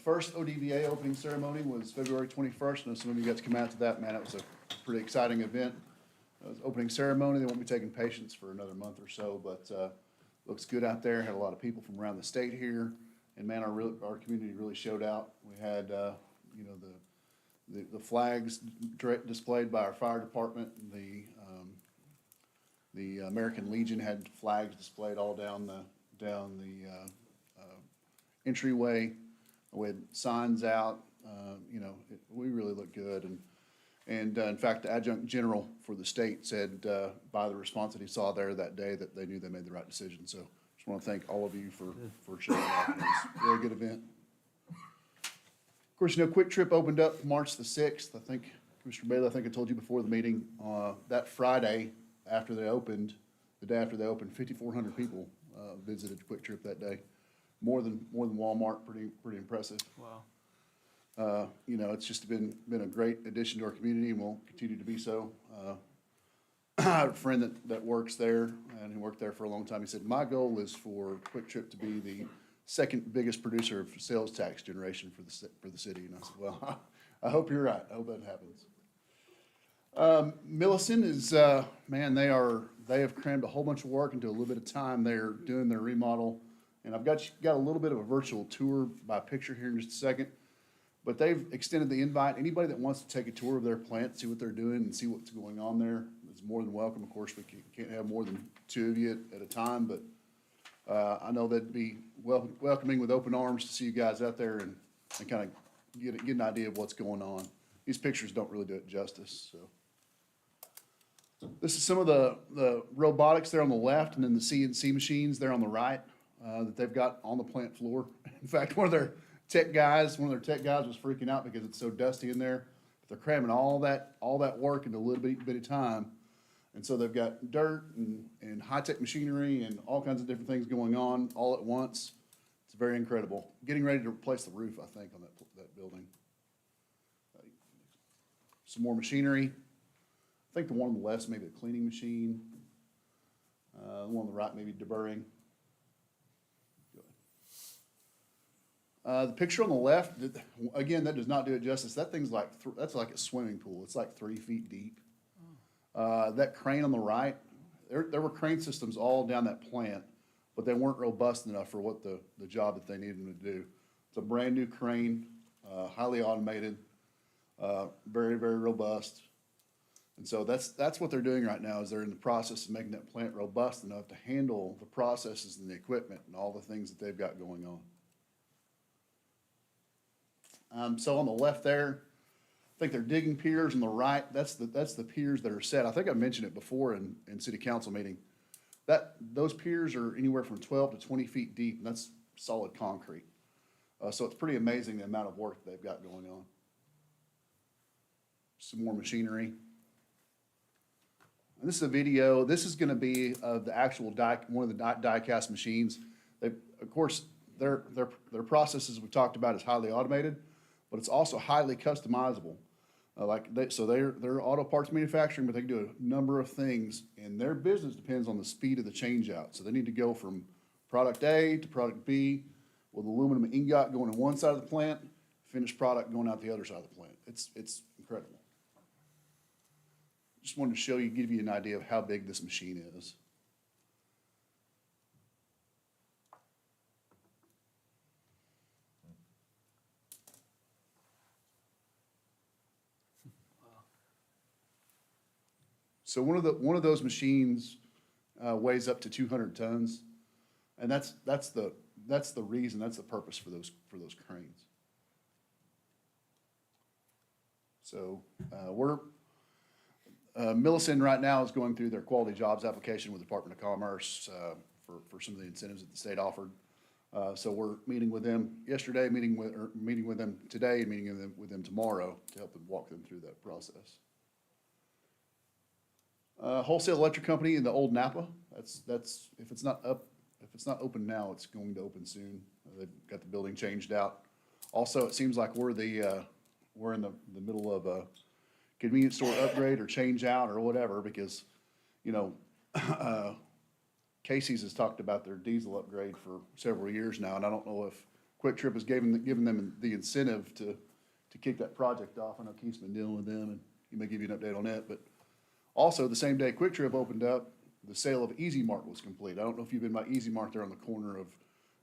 First ODVA opening ceremony was February 21st. I know some of you got to come out to that. Man, it was a pretty exciting event. It was opening ceremony. They won't be taking patients for another month or so, but looks good out there. Had a lot of people from around the state here. And man, our community really showed out. We had, you know, the flags displayed by our fire department. The American Legion had flags displayed all down the entryway. We had signs out. You know, we really looked good. And in fact, the adjunct general for the state said by the response that he saw there that day that they knew they made the right decision. So just want to thank all of you for showing up. It was a really good event. Of course, you know, Quick Trip opened up March the 6th. I think, Commissioner Bailey, I think I told you before the meeting, that Friday after they opened, the day after they opened, 5,400 people visited Quick Trip that day. More than Walmart, pretty impressive. Wow. You know, it's just been a great addition to our community and will continue to be so. I have a friend that works there and who worked there for a long time. He said, my goal is for Quick Trip to be the second biggest producer of sales tax generation for the city. And I said, well, I hope you're right. I hope that happens. Millicent is, man, they have crammed a whole bunch of work into a little bit of time. They're doing their remodel. And I've got a little bit of a virtual tour by picture here in just a second. But they've extended the invite. Anybody that wants to take a tour of their plant, see what they're doing and see what's going on there is more than welcome. Of course, we can't have more than 2 of you at a time, but I know they'd be welcoming with open arms to see you guys out there and kind of get an idea of what's going on. These pictures don't really do it justice, so. This is some of the robotics there on the left and then the CNC machines there on the right that they've got on the plant floor. In fact, one of their tech guys was freaking out because it's so dusty in there. But they're cramming all that work into a little bit of time. And so they've got dirt and high-tech machinery and all kinds of different things going on all at once. It's very incredible. Getting ready to replace the roof, I think, on that building. Some more machinery. I think the one on the left is maybe a cleaning machine. The one on the right maybe deburring. The picture on the left, again, that does not do it justice. That thing's like, that's like a swimming pool. It's like 3 feet deep. That crane on the right, there were crane systems all down that plant, but they weren't robust enough for what the job that they needed them to do. It's a brand new crane, highly automated, very, very robust. And so that's what they're doing right now is they're in the process of making that plant robust enough to handle the processes and the equipment and all the things that they've got going on. So on the left there, I think they're digging piers. On the right, that's the piers that are set. I think I mentioned it before in city council meeting. Those piers are anywhere from 12 to 20 feet deep, and that's solid concrete. So it's pretty amazing the amount of work they've got going on. Some more machinery. And this is a video. This is going to be of the actual one of the die cast machines. Of course, their processes we talked about is highly automated, but it's also highly customizable. So they're auto parts manufacturing, but they can do a number of things, and their business depends on the speed of the change out. So they need to go from product A to product B with aluminum ingot going in one side of the plant, finished product going out the other side of the plant. It's incredible. Just wanted to show you, give you an idea of how big this machine is. So one of those machines weighs up to 200 tons, and that's the reason, that's the purpose for those cranes. So Millicent right now is going through their quality jobs application with the Department of Commerce for some of the incentives that the state offered. So we're meeting with them yesterday, meeting with them today, and meeting with them tomorrow to help them walk them through that process. Wholesale electric company in the old Napa, that's, if it's not open now, it's going to open soon. They've got the building changed out. Also, it seems like we're in the middle of a convenience store upgrade or change out or whatever, because, you know, Casey's has talked about their diesel upgrade for several years now, and I don't know if Quick Trip has given them the incentive to kick that project off. I know Keith's been dealing with them, and he may give you an update on that, but also, the same day Quick Trip opened up, the sale of Easy Mart was complete. I don't know if you've been by Easy Mart there on the corner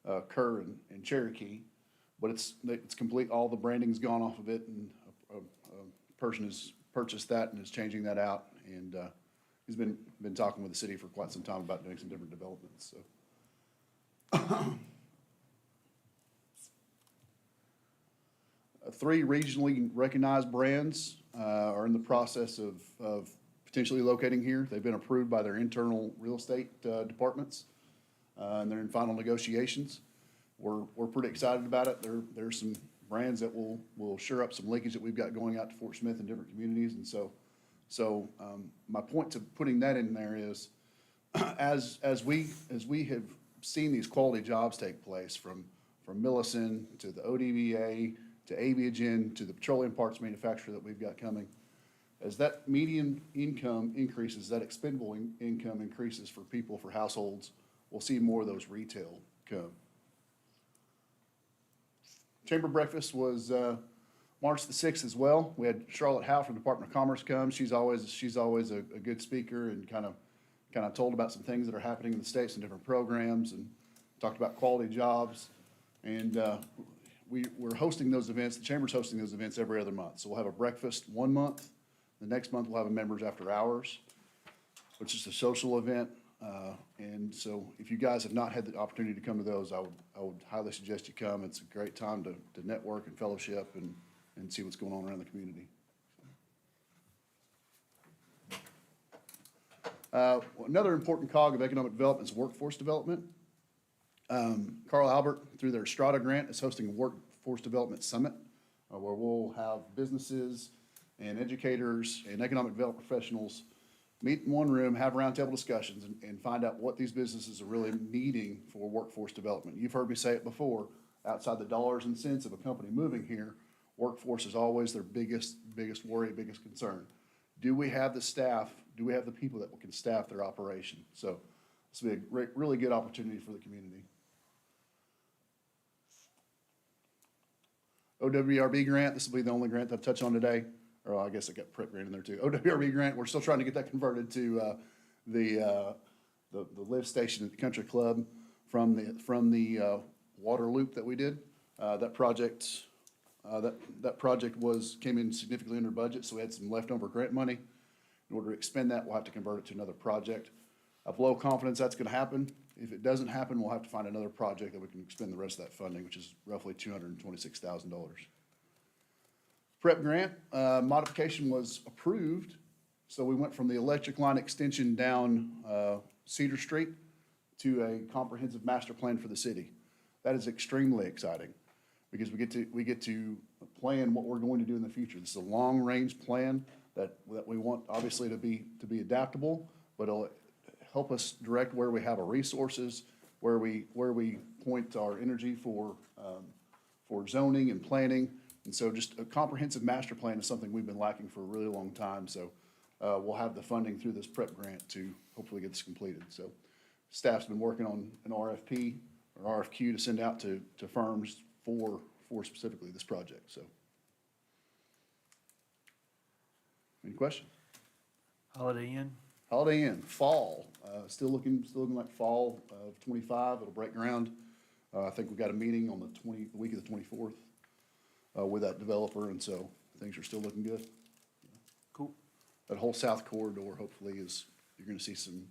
of Kerr and Cherokee, but it's complete. All the branding's gone off of it, and a person has purchased that and is changing that out. And he's been talking with the city for quite some time about doing some different developments. So, 3 regionally recognized brands are in the process of potentially locating here. They've been approved by their internal real estate departments, and they're in final negotiations. We're pretty excited about it. There's some brands that will shore up some leakage that we've got going out to Fort Smith and different communities. And so my point to putting that in there is, as we have seen these quality jobs take place from Millison to the ODVA to Aviagen to the petroleum parts manufacturer that we've got coming, as that median income increases, that expendable income increases for people, for households, we'll see more of those retail come. Chamber breakfast was March the 6th as well. We had Charlotte Howe from the Department of Commerce come. She's always a good speaker, and kind of told about some things that are happening in the states and different programs, and talked about quality jobs. And we're hosting those events. The Chamber's hosting those events every other month. So we'll have a breakfast one month. The next month we'll have a members after hours, which is a social event. And so if you guys have not had the opportunity to come to those, I would highly suggest you come. It's a great time to network and fellowship and see what's going on around the community. Another important cog of economic development is workforce development. Carl Albert, through their Strata grant, is hosting a workforce development summit where we'll have businesses and educators and economic development professionals meet in one room, have roundtable discussions, and find out what these businesses are really needing for workforce development. You've heard me say it before, outside the dollars and cents of a company moving here, workforce is always their biggest worry, biggest concern. Do we have the staff? Do we have the people that can staff their operation? So this will be a really good opportunity for the community. OWRB grant, this will be the only grant that I've touched on today. Or I guess I got prep grant in there too. OWRB grant, we're still trying to get that converted to the lift station at the country club from the water loop that we did. That project came in significantly under budget, so we had some leftover grant money. In order to expend that, we'll have to convert it to another project. I have low confidence that's going to happen. If it doesn't happen, we'll have to find another project that we can expend the rest of that funding, which is roughly $226,000. Prep grant modification was approved, so we went from the electric line extension down Cedar Street to a comprehensive master plan for the city. That is extremely exciting because we get to plan what we're going to do in the future. This is a long-range plan that we want obviously to be adaptable, but it'll help us direct where we have our resources, where we point our energy for zoning and planning. And so just a comprehensive master plan is something we've been lacking for a really long time. So we'll have the funding through this prep grant to hopefully get this completed. So staff's been working on an RFP or RFQ to send out to firms for specifically this project. So any questions? Holiday Inn? Holiday Inn, fall, still looking like fall of 25. It'll break ground. I think we've got a meeting on the week of the 24th. With that developer, and so things are still looking good. Cool. that whole south corridor hopefully is, you're gonna see some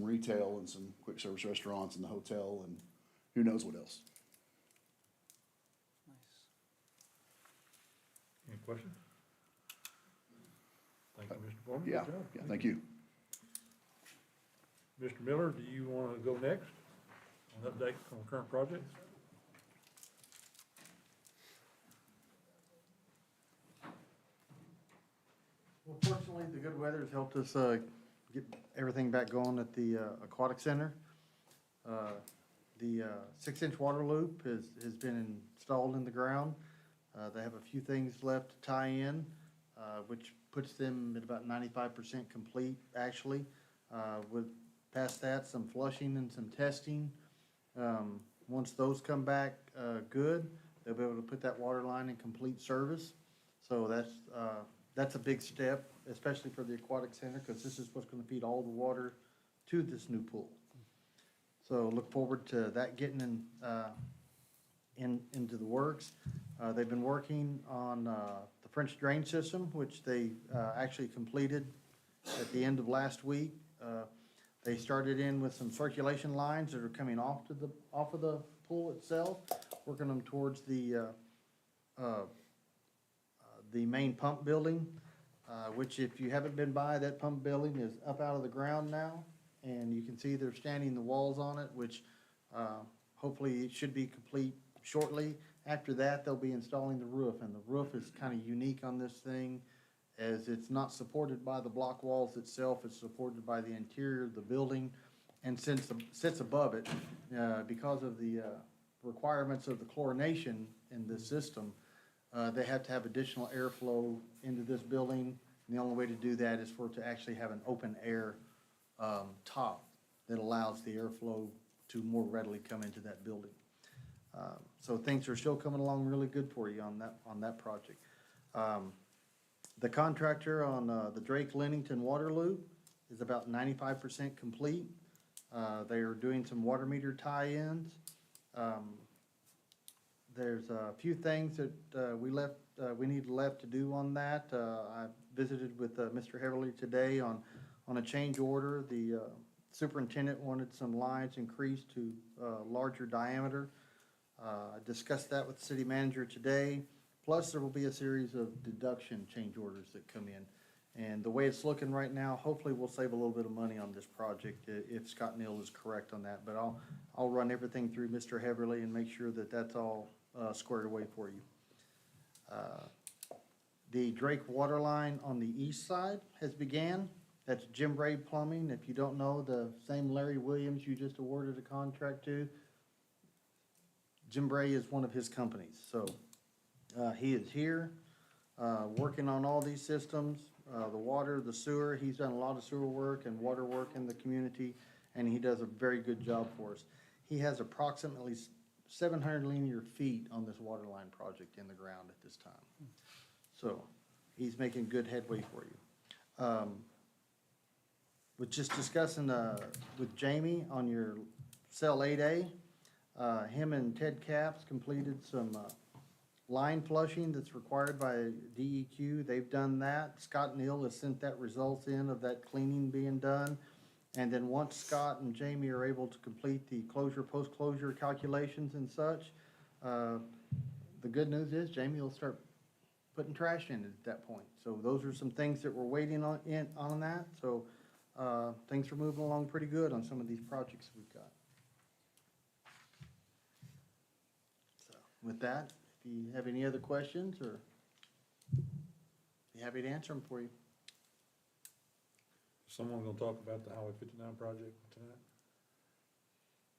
retail and some quick service restaurants and the hotel and who knows what else. Any questions? Thank you, Mr. Foreman. Yeah, Good job. yeah, thank you. Mr. Miller, do you want to go next on update on current projects? Well, fortunately, the good weather has helped us get everything back going at the Aquatic Center. The 6-inch water loop has been installed in the ground. They have a few things left to tie in, which puts them at about 95% complete, actually. With past that, some flushing and some testing. Once those come back good, they'll be able to put that water line in complete service. So that's a big step, especially for the Aquatic Center, because this is what's going to feed all the water to this new pool. So look forward to that getting into the works. They've been working on the French drain system, which they actually completed at the end of last week. They started in with some circulation lines that are coming off of the pool itself, working them towards the main pump building, which if you haven't been by, that pump building is up out of the ground now. And you can see they're standing the walls on it, which hopefully it should be complete shortly. After that, they'll be installing the roof, and the roof is kind of unique on this thing as it's not supported by the block walls itself, it's supported by the interior of the building. And since it sits above it, because of the requirements of the chlorination in this system, they have to have additional airflow into this building. And the only way to do that is for it to actually have an open air top that allows the airflow to more readily come into that building. So things are still coming along really good for you on that project. The contractor on the Drake Lennington water loop is about 95% complete. They are doing some water meter tie-ins. There's a few things that we need left to do on that. I visited with Mr. Heverly today on a change order. The superintendent wanted some lines increased to larger diameter. I discussed that with the city manager today. Plus, there will be a series of deduction change orders that come in. And the way it's looking right now, hopefully we'll save a little bit of money on this project if Scott Neal is correct on that. But I'll run everything through Mr. Heverly and make sure that that's all squared away for you. The Drake water line on the east side has began. That's Jim Ray Plumbing. If you don't know, the same Larry Williams you just awarded a contract to, Jim Bray is one of his companies. So he is here working on all these systems, the water, the sewer. He's done a lot of sewer work and water work in the community, and he does a very good job for us. He has approximately 700 linear feet on this water line project in the ground at this time. So he's making good headway for you. Was just discussing with Jamie on your cell 8A, him and Ted Capps completed some line flushing that's required by DEQ. They've done that. Scott Neal has sent that results in of that cleaning being done. And then once Scott and Jamie are able to complete the closure, post-closure calculations and such, the good news is Jamie will start putting trash in at that point. So those are some things that we're waiting on that. So things are moving along pretty good on some of these projects we've got. So with that, if you have any other questions, or be happy to answer them for you. Someone gonna talk about the Highway 59 project tonight?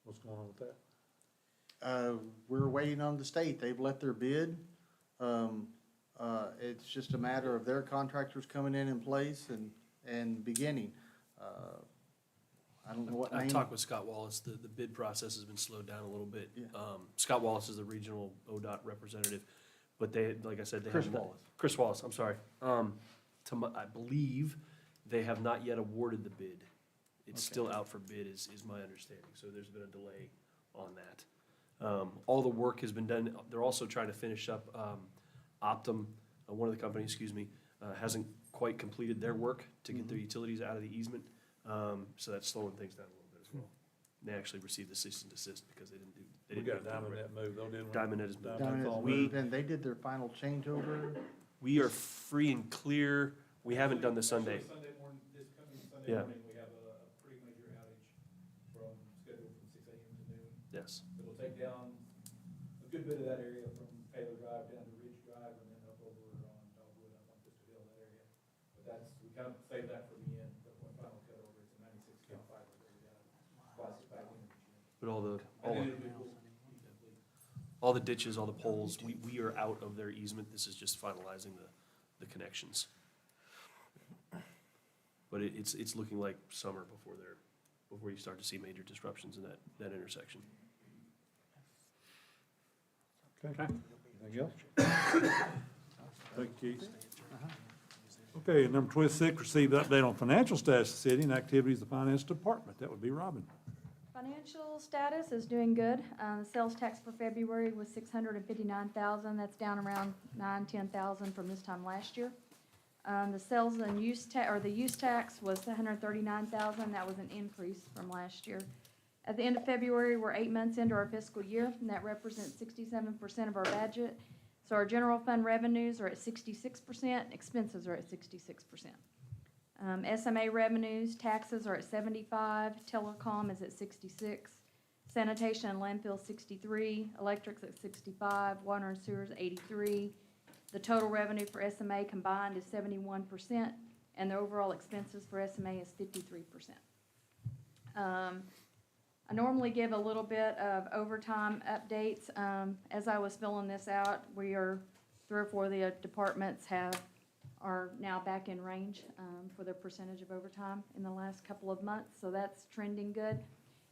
What's going on with that? We're waiting on the state. They've let their bid. It's just a matter of their contractors coming in place and beginning. I don't know what name. I talked with Scott Wallace. The bid process has been slowed down a little bit. Yeah. Scott Wallace is the regional ODOT representative, but they, like I said, they Chris have not- Wallace. Chris Wallace, I'm sorry. I believe they have not yet awarded the bid. It's Okay. still out for bid is my understanding, so there's been a delay on that. All the work has been done. They're also trying to finish up, Optum, one of the companies, hasn't quite completed their work to get their utilities out of the easement. So that's slowing things down a little bit as well. They actually received the cease and desist because they didn't do. they We didn't got do it right. Diamond Net moved, though, didn't we? Diamond Net is moved. Diamond Diamond Net has We- moved, and they did their final changeover. We are free and clear. We haven't done the Sunday. Sunday morning, this coming Sunday Yeah. morning, we have a pretty major outage scheduled from 6 a.m. to noon. Yes. It'll take down a good bit of that area from Taylor Drive down to Ridge Drive and then up over on Dogwood, up on Pistol Hill, that area. But we kind of saved that for the end, the final cut over. It's a 96 count fiber that we gotta splice it back in. But all the All the ditches, all the poles, we are out of their easement. This is just finalizing the connections. But it's looking like summer before you start to see major disruptions in that intersection. Okay. Anything else? Thank you, Keith. Okay, number 26, receive update on financial status of the city and activities of the finance department. That would be Robin. Financial status is doing good. Sales tax for February was $659,000. That's down around $10,000 from this time last year. The sales and use the use tax was $139,000. That was an increase from last year. At the end of February, we're 8 months into our fiscal year, and that represents 67% of our budget. So our general fund revenues are at 66%, expenses are at 66%. SMA revenues, taxes are at 75, telecom is at 66, sanitation and landfill 63, electrics at 65, water and sewers 83. The total revenue for SMA combined is 71%, and the overall expenses for SMA is 53%. I normally give a little bit of overtime updates. As I was filling this out, 3 or 4 of the departments are now back in range for their percentage of overtime in the last couple of months, so that's trending good.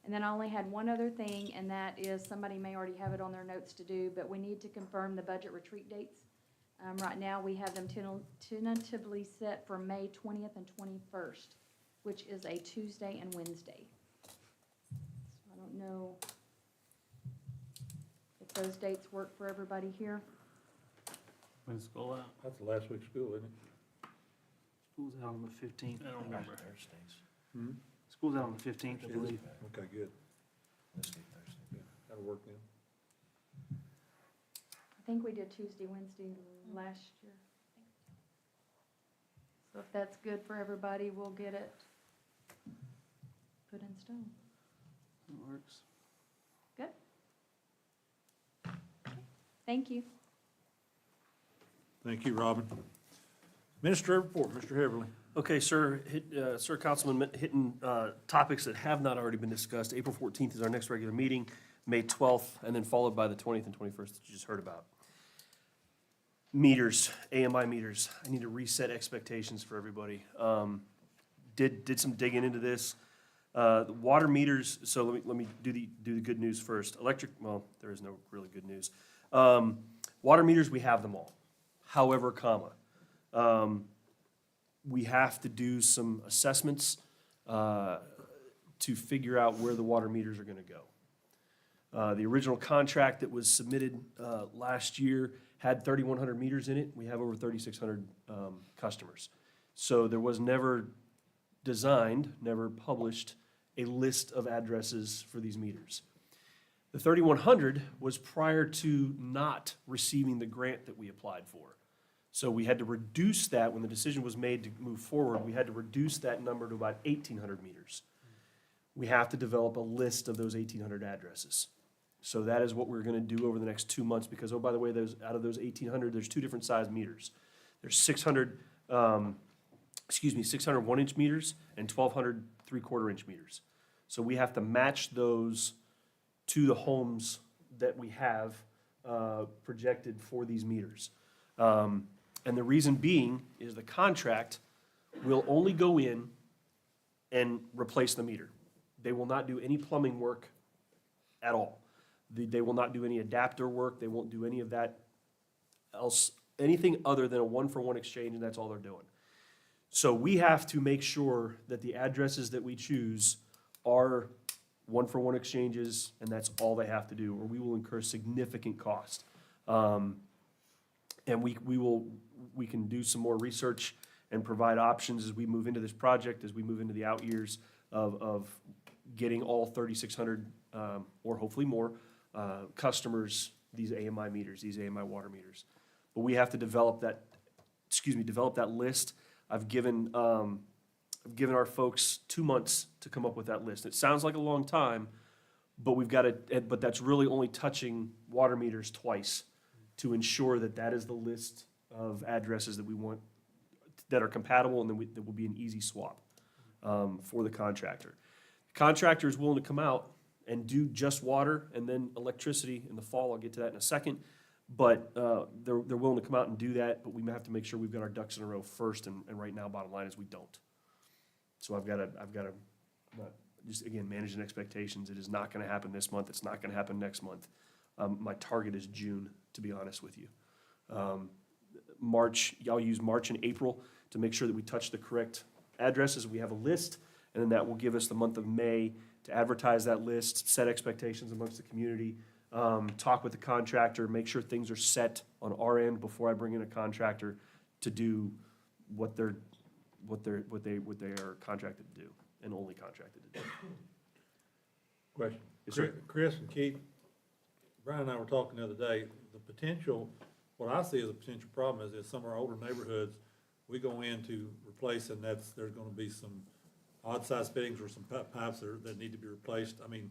And then I only had one other thing, and that is, somebody may already have it on their notes to do, but we need to confirm the budget retreat dates. Right now, we have them tentatively set for May 20th and 21st, which is a Tuesday and Wednesday. So I don't know if those dates work for everybody here. When's school out? That's the last week of school, isn't it? School's out on the 15th. I don't remember. Hmm? School's out on the 15th, I believe. Okay, good. Yeah, that'll work then. I think we did Tuesday, Wednesday last year. So if that's good for everybody, we'll get it put in stone. It works. Good? Thank you. Thank you, Robin. Minister report, Mr. Heverly. Okay, sir, Sir Councilman, hitting topics that have not already been discussed. April 14th is our next regular meeting, May 12th, and then followed by the 20th and 21st that you just heard about. Meters, AMI meters. I need to reset expectations for everybody. Did some digging into this. The water meters, so let me do the good news first. Electric, well, there is no really good news. Water meters, we have them all. However, we have to do some assessments to figure out where the water meters are gonna go. The original contract that was submitted last year had 3,100 meters in it. We have over 3,600 customers. So there was never designed, never published a list of addresses for these meters. The 3,100 was prior to not receiving the grant that we applied for. So we had to reduce that, when the decision was made to move forward, we had to reduce that number to about 1,800 meters. We have to develop a list of those 1,800 addresses. So that is what we're gonna do over the next 2 months, because, oh, by the way, out of those 1,800, there's 2 different size meters. There's 600 1-inch meters and 1,200 3/4-inch meters. So we have to match those to the homes that we have projected for these meters. And the reason being is the contract will only go in and replace the meter. They will not do any plumbing work at all. They will not do any adapter work, they won't do any of that else, anything other than a one-for-one exchange, and that's all they're doing. So we have to make sure that the addresses that we choose are one-for-one exchanges, and that's all they have to do, or we will incur significant cost. And we can do some more research and provide options as we move into this project, as we move into the out years of getting all 3,600, or hopefully more, customers these AMI meters, these AMI water meters. But we have to develop that, develop that list. I've given our folks 2 months to come up with that list. It sounds like a long time, but but that's really only touching water meters twice to ensure that that is the list of addresses that we want, that are compatible, and then that will be an easy swap for the contractor. The contractor is willing to come out and do just water and then electricity in the fall. I'll get to that in a second. But they're willing to come out and do that, but we have to make sure we've got our ducks in a row first, and right now, bottom line is we don't. So I've got to just, again, managing expectations. It is not gonna happen this month, it's not gonna happen next month. My target is June, to be honest with you. March, I'll use March and April to make sure that we touch the correct addresses. We have a list, and then that will give us the month of May to advertise that list, set expectations amongst the community, talk with the contractor, make sure things are set on our end before I bring in a contractor to do what they are contracted to do, and only contracted to do. Question. Yes, sir. Chris and Keith, Brian and I were talking the other day, the potential, what I see as a potential problem is that some of our older neighborhoods, we go in to replace, and there's gonna be some odd-sized fittings or some pipes that need to be replaced. I mean,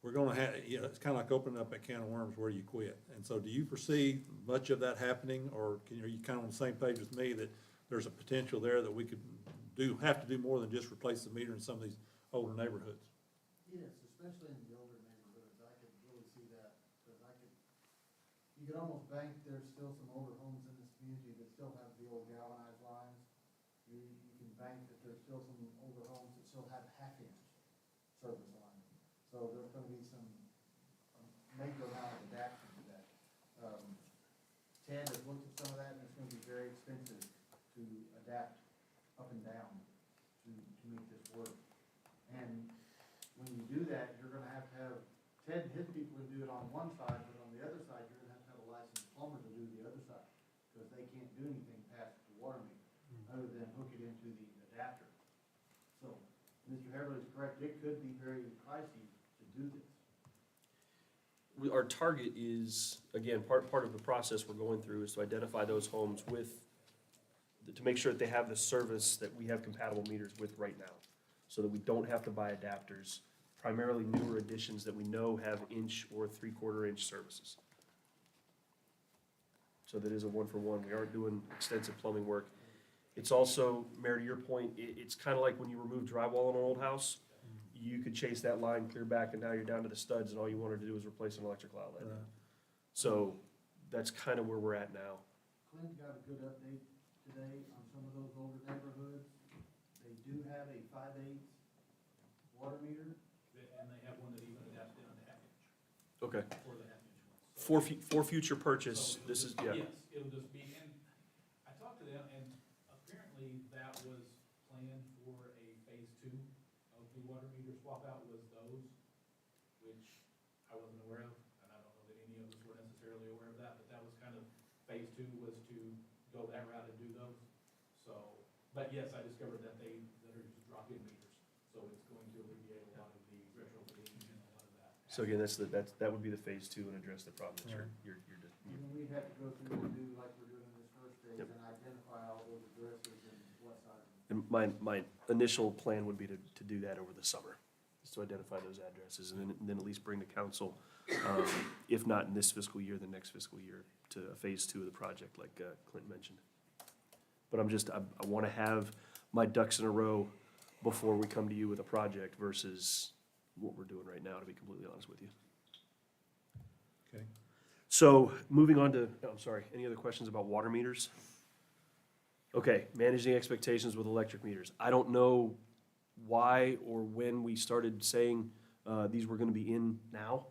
we're gonna have, it's kinda like opening up that can of worms where you quit. And so do you foresee much of that happening, or are you kinda on the same page with me that there's a potential there that we could have to do more than just replace the meter in some of these older neighborhoods? Yes, especially in the older neighborhoods, I could really see that, because you could almost bank, there's still some older homes in this community that still have the old galvanized lines. You can bank that there's still some older homes that still have half-inch service lines. So there's gonna be some major amount of adaptation to that. Ted has looked at some of that, and it's gonna be very expensive to adapt up and down to make this work. And when you do that, you're gonna have to have, Ted and his people can do it on one side, but on the other side, you're gonna have a licensed plumber to do the other side, because they can't do anything past the water meter, other than hook it into the adapter. So, Mr. Haverly is correct, it could be very pricey to do this. Our target is, again, part of the process we're going through is to identify those homes to make sure that they have the service that we have compatible meters with right now, so that we don't have to buy adapters, primarily newer additions that we know have inch or 3/4 inch services. So that is a one-for-one. We aren't doing extensive plumbing work. It's also, Mayor, to your point, it's kind of like when you remove drywall in an old house. You could chase that line clear back, and now you're down to the studs, and all you wanted to do was replace an electrical outlet. Right. So that's kind of where we're at now. Clint got a good update today on some of those older neighborhoods. They do have a 5/8 water meter. And they have one that even adapts down to half-inch, Okay. for the half-inch ones. For future purchase, So this is, it'll yeah. just- Yes, it'll just be, and I talked to them, and apparently that was planned for a phase 2 of the water meter swap out, was those, which I wasn't aware of, and I don't know that any of us were necessarily aware of that, but that was kind of, phase 2 was to go that route and do those. So, but yes, I discovered that that are just drop-in meters, so it's going to alleviate a lot of the retrofitting and a lot of that. So again, that would be the phase 2 and address the problem that you're And then we'd have to go through and do like we're doing in this first phase Yep. and identify all those addresses and what side. And my initial plan would be to do that over the summer, is to identify those addresses, and then at least bring the council, if not in this fiscal year, the next fiscal year, to a phase 2 of the project, like Clint mentioned. But I want to have my ducks in a row before we come to you with a project versus what we're doing right now, to be completely honest with you. Okay. So, moving on to, I'm sorry, any other questions about water meters? Okay, managing expectations with electric meters. I don't know why or when we started saying these were gonna be in now.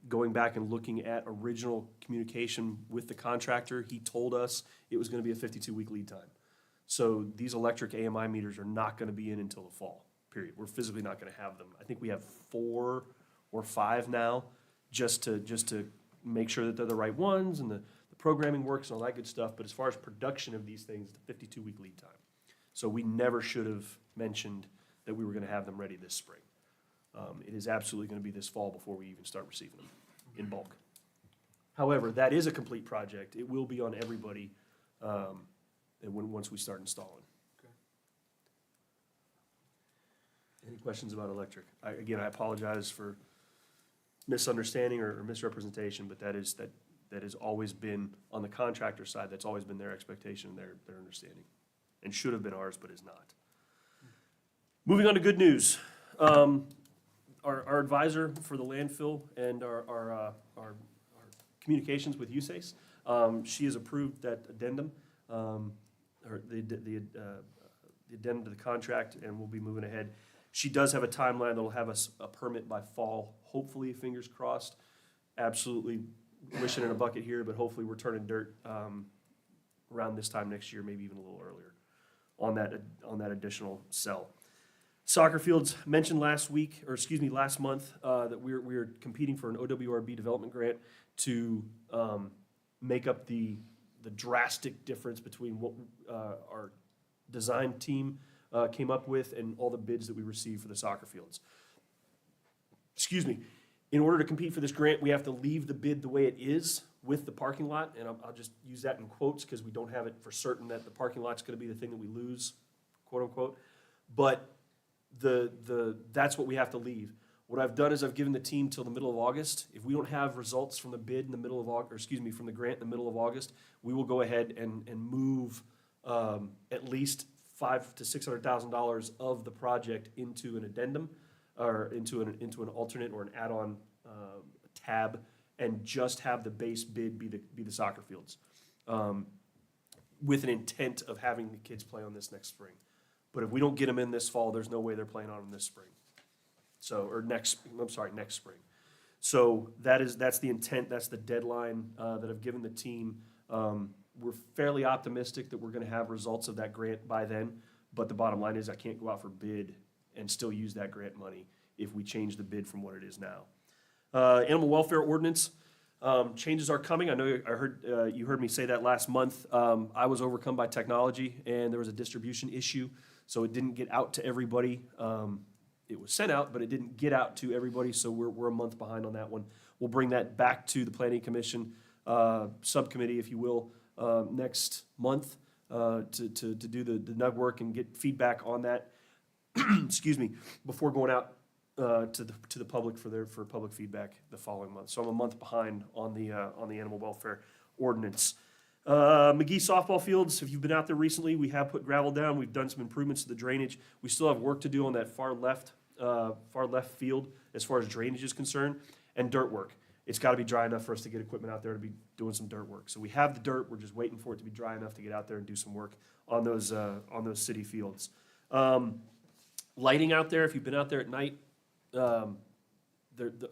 Going back and looking at original communication with the contractor, he told us it was gonna be a 52-week lead time. So these electric AMI meters are not gonna be in until the fall, period. We're physically not gonna have them. I think we have 4 or 5 now, just to make sure that they're the right ones and the programming works and all that good stuff, but as far as production of these things, it's a 52-week lead time. So we never should have mentioned that we were gonna have them ready this spring. It is absolutely gonna be this fall before we even start receiving them in bulk. However, that is a complete project. It will be on everybody, once we start installing. Any questions about electric? Again, I apologize for misunderstanding or misrepresentation, but that has always been, on the contractor side, that's always been their expectation, their understanding. And should have been ours, but is not. Moving on to good news. Our advisor for the landfill and our communications with USACE, she has approved that addendum, or the addendum to the contract, and we'll be moving ahead. She does have a timeline that'll have us a permit by fall, hopefully, fingers crossed. Absolutely wishing in a bucket here, but hopefully we're turning dirt around this time next year, maybe even a little earlier, on that additional cell. Soccer fields, mentioned last month, that we're competing for an OWRB development grant to make up the drastic difference between what our design team came up with and all the bids that we received for the soccer fields. Excuse me. In order to compete for this grant, we have to leave the bid the way it is with the parking lot, and I'll just use that in quotes because we don't have it for certain that the parking lot's gonna be the thing that we lose, quote unquote. But that's what we have to leave. What I've done is I've given the team till the middle of August. If we don't have results from the bid in the middle of August, or excuse me, from the grant in the middle of August, we will go ahead and move at least $500,000 to $600,000 of the project into an addendum, or into an alternate or an add-on tab, and just have the base bid be the soccer fields, with an intent of having the kids play on this next spring. But if we don't get them in this fall, there's no way they're playing on them this spring. Next spring. So that's the intent, that's the deadline that I've given the team. We're fairly optimistic that we're gonna have results of that grant by then, but the bottom line is I can't go out for bid and still use that grant money if we change the bid from what it is now. Animal welfare ordinance, changes are coming. I know you heard me say that last month. I was overcome by technology and there was a distribution issue, so it didn't get out to everybody. It was sent out, but it didn't get out to everybody, so we're a month behind on that one. We'll bring that back to the planning commission, subcommittee, if you will, next month, to do the nug work and get feedback on that, excuse me, before going out to the public for public feedback the following month. So I'm a month behind on the animal welfare ordinance. McGee softball fields, if you've been out there recently, we have put gravel down. We've done some improvements to the drainage. We still have work to do on that far left field as far as drainage is concerned, and dirt work. It's got to be dry enough for us to get equipment out there to be doing some dirt work. So we have the dirt. We're just waiting for it to be dry enough to get out there and do some work on those city fields. Lighting out there, if you've been out there at night, a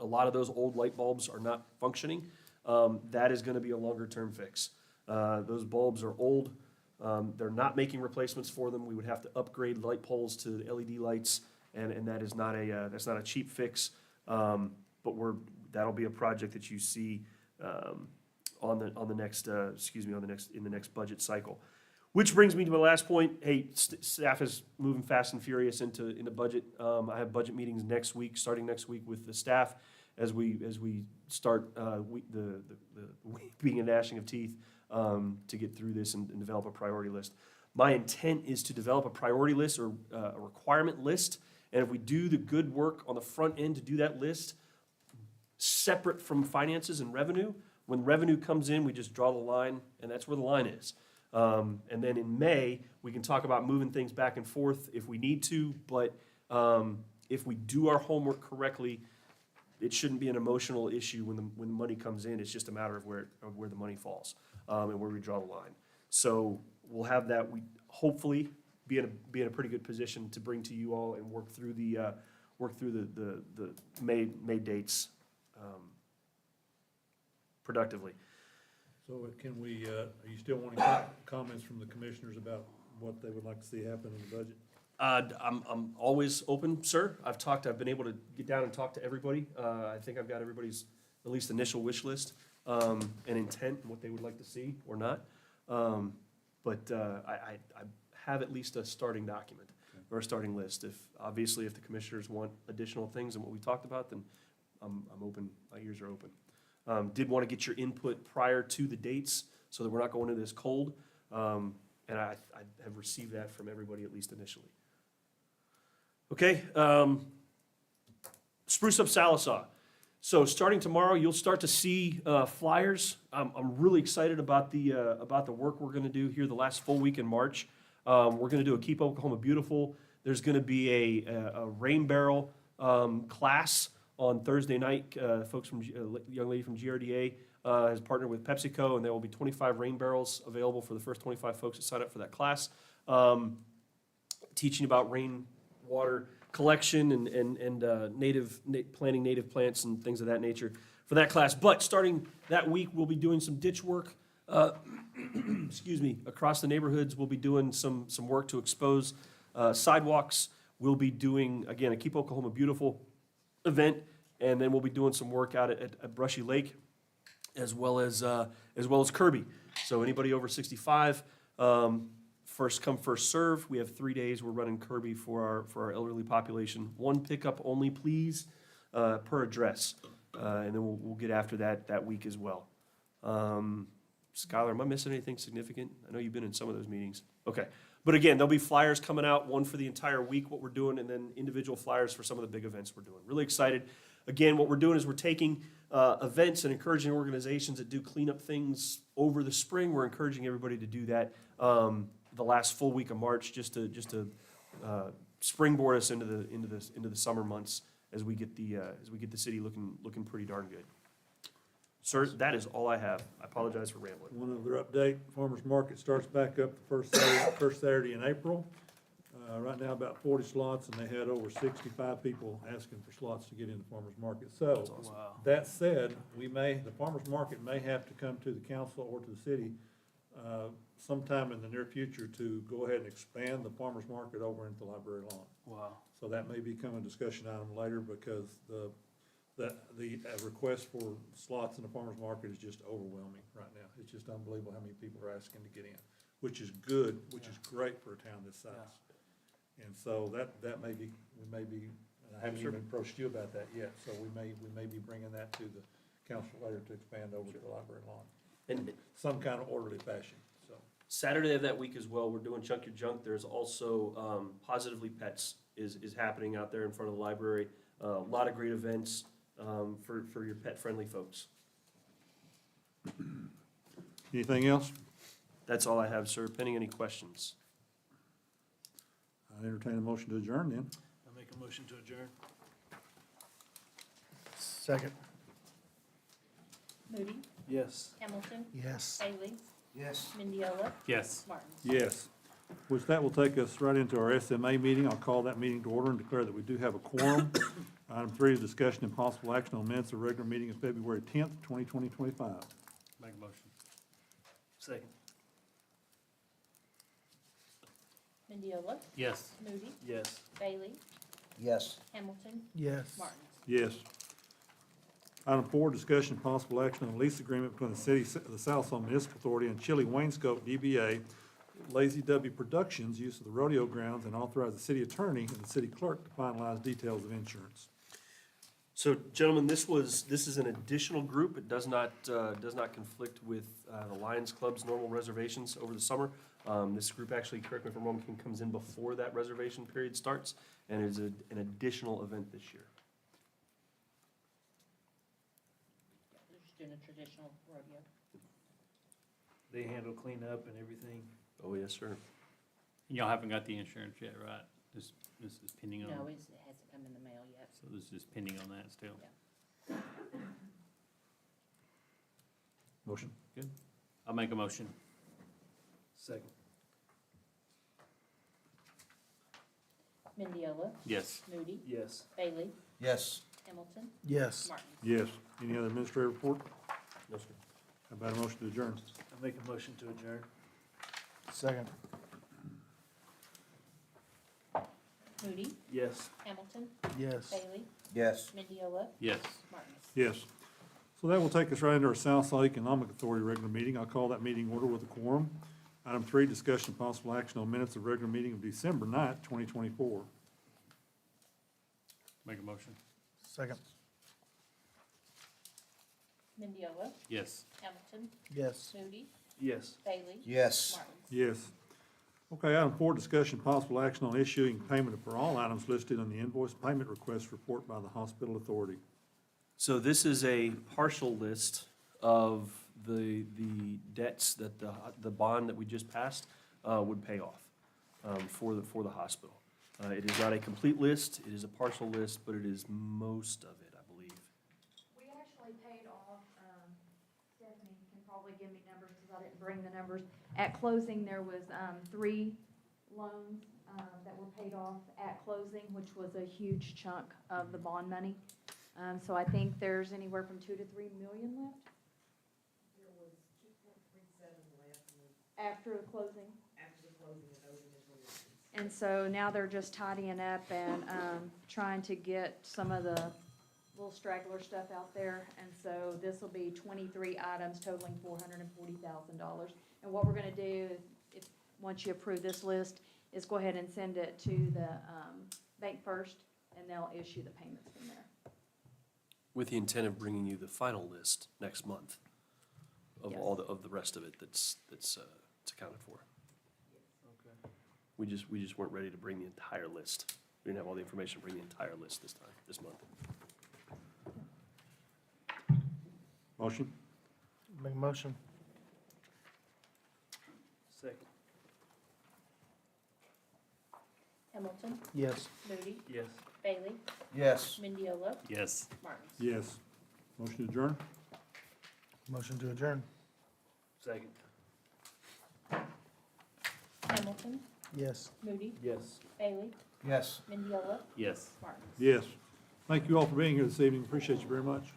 lot of those old light bulbs are not functioning. That is going to be a longer-term fix. Those bulbs are old. They're not making replacements for them. We would have to upgrade light poles to LED lights, and that is not a cheap fix. But that'll be a project that you see in the next budget cycle. Which brings me to my last point. Hey, staff is moving fast and furious into budget. I have budget meetings starting next week with the staff as we start the weeping and gnashing of teeth to get through this and develop a priority list. My intent is to develop a priority list or a requirement list, and if we do the good work on the front end to do that list, separate from finances and revenue, when revenue comes in, we just draw the line, and that's where the line is. And then in May, we can talk about moving things back and forth if we need to, but if we do our homework correctly, it shouldn't be an emotional issue when the money comes in. It's just a matter of where the money falls and where we draw the line. So we'll have that. We hopefully be in a pretty good position to bring to you all and work through the May dates productively. So can we, are you still wanting comments from the commissioners about what they would like to see happen in the budget? I'm always open, sir. I've been able to get down and talk to everybody. I think I've got everybody's at least initial wish list, and intent, and what they would like to see or not. But I have at least a starting document, or a starting list. Obviously, if the commissioners want additional things than what we talked about, then I'm open, my ears are open. Did want to get your input prior to the dates, so that we're not going into this cold. And I have received that from everybody, at least initially. Okay, Spruce Up Salisaw. So starting tomorrow, you'll start to see flyers. I'm really excited about the work we're gonna do here the last full week in March. We're gonna do a Keep Oklahoma Beautiful. There's gonna be a rain barrel class on Thursday night. Folks from, young lady from GRDA has partnered with PepsiCo, and there will be 25 rain barrels available for the first 25 folks that sign up for that class. Teaching about rainwater collection and planting native plants and things of that nature for that class. But starting that week, we'll be doing some ditch work, excuse me, across the neighborhoods. We'll be doing some work to expose sidewalks. We'll be doing, again, a Keep Oklahoma Beautiful event, and then we'll be doing some work out at Brushy Lake, as well as Kirby. So anybody over 65, first come, first serve. We have 3 days. We're running Kirby for our elderly population. One pickup only, please, per address. And then we'll get after that week as well. Skylar, am I missing anything significant? I know you've been in some of those meetings. Okay. But again, there'll be flyers coming out, one for the entire week, what we're doing, and then individual flyers for some of the big events we're doing. Really excited. Again, what we're doing is we're taking events and encouraging organizations that do cleanup things over the spring. We're encouraging everybody to do that the last full week of March, just to springboard us into the summer months as we get the city looking pretty darn good. Sir, that is all I have. I apologize for rambling. One other update, farmer's market starts back up the first Saturday in April. Right now, about 40 slots, and they had over 65 people asking for slots to get in the farmer's market. So, that said, the farmer's market may have to come to the council or to the city sometime in the near future to go ahead and expand the farmer's market over into the library lawn. Wow. So that may become a discussion item later, because the request for slots in the farmer's market is just overwhelming right now. It's just unbelievable how many people are asking to get in, which is good, which is great for a town this size. And so that may be, and I haven't even approached you about that yet, so we may be bringing that to the council later to expand over to the library lawn. And Some kind of orderly fashion, so. Saturday of that week as well, we're doing Chunk Your Junk. There's also Positively Pets is happening out there in front of the library. A lot of great events for your pet-friendly folks. Anything else? That's all I have, sir. Pending any questions. I entertain a motion to adjourn then. I make a motion to adjourn. Second. Moody, Yes. Hamilton, Yes. Bailey, Yes. Mendiola, Yes. Martins. Yes. Which that will take us right into our SMA meeting. I'll call that meeting to order and declare that we do have a quorum. Item 3 is discussion and possible action on minutes of regular meeting of February 10th, 2025. Make a motion. Second. Mendiola, Yes. Moody, Yes. Bailey, Yes. Hamilton, Yes. Martins. Yes. Item 4, discussion and possible action on a lease agreement between the city, the Southland Municipal Authority and Chili Wainscote DBA, Lazy W Productions, use of the rodeo grounds, and authorize the city attorney and the city clerk to finalize details of insurance. So, gentlemen, this is an additional group. It does not conflict with the Lions Club's normal reservations over the summer. This group actually, correct me if I'm wrong, comes in before that reservation period starts, and is an additional event this year. They're just doing a traditional rodeo. They handle cleanup and everything. Oh, yes, sir. Y'all haven't got the insurance yet, right? This is pending on, No, it hasn't come in the mail yet. so this is pending on that still. Yeah. Motion? I'll make a motion. Second. Mendiola, Yes. Moody, Yes. Bailey, Yes. Hamilton, Yes. Martins. Yes. Any other administrative report? No, sir. How about a motion to adjourn? I make a motion to adjourn. Second. Moody, Yes. Hamilton, Yes. Bailey, Yes. Mendiola, Yes. Martins. Yes. So that will take us right into our Southside Economic Authority regular meeting. I'll call that meeting order with a quorum. Item 3, discussion of possible action on minutes of regular meeting of December 9th, 2024. Make a motion. Second. Mendiola, Yes. Hamilton, Yes. Moody, Yes. Bailey. Yes. Martin. Yes. Okay, item 4, discussion of possible action on issuing payment for all items listed on the invoice payment request report by the hospital authority. So this is a partial list of the debts that the bond that we just passed would pay off for the hospital. It is not a complete list, it is a partial list, but it is most of it, I believe. We actually paid off, Stephanie can probably give me numbers because I didn't bring the numbers. At closing, there was 3 loans that were paid off at closing, which was a huge chunk of the bond money. So I think there's anywhere from 2 to 3 million left. There was 2.37 left After the closing. after the closing of those initial ones. And so now they're just tidying up and trying to get some of the little straggler stuff out there. And so this will be 23 items totaling $440,000. And what we're gonna do, if, once you approve this list, is go ahead and send it to the Bank First, and they'll issue the payments from there. With the intent of bringing you the final list next month of Yes. all of the rest of it that's it's accounted for. We just weren't ready to bring the entire list. We didn't have all the information to bring the entire list this month. Motion? Make a motion. Second. Hamilton, Yes. Moody, Yes. Bailey, Yes. Mendiola, Yes. Martin. Yes. Motion adjourned? Motion to adjourn. Second. Hamilton, Yes. Moody, Yes. Bailey, Yes. Mendiola, Yes. Martin. Yes. Thank you all for being here this evening. Appreciate you very much.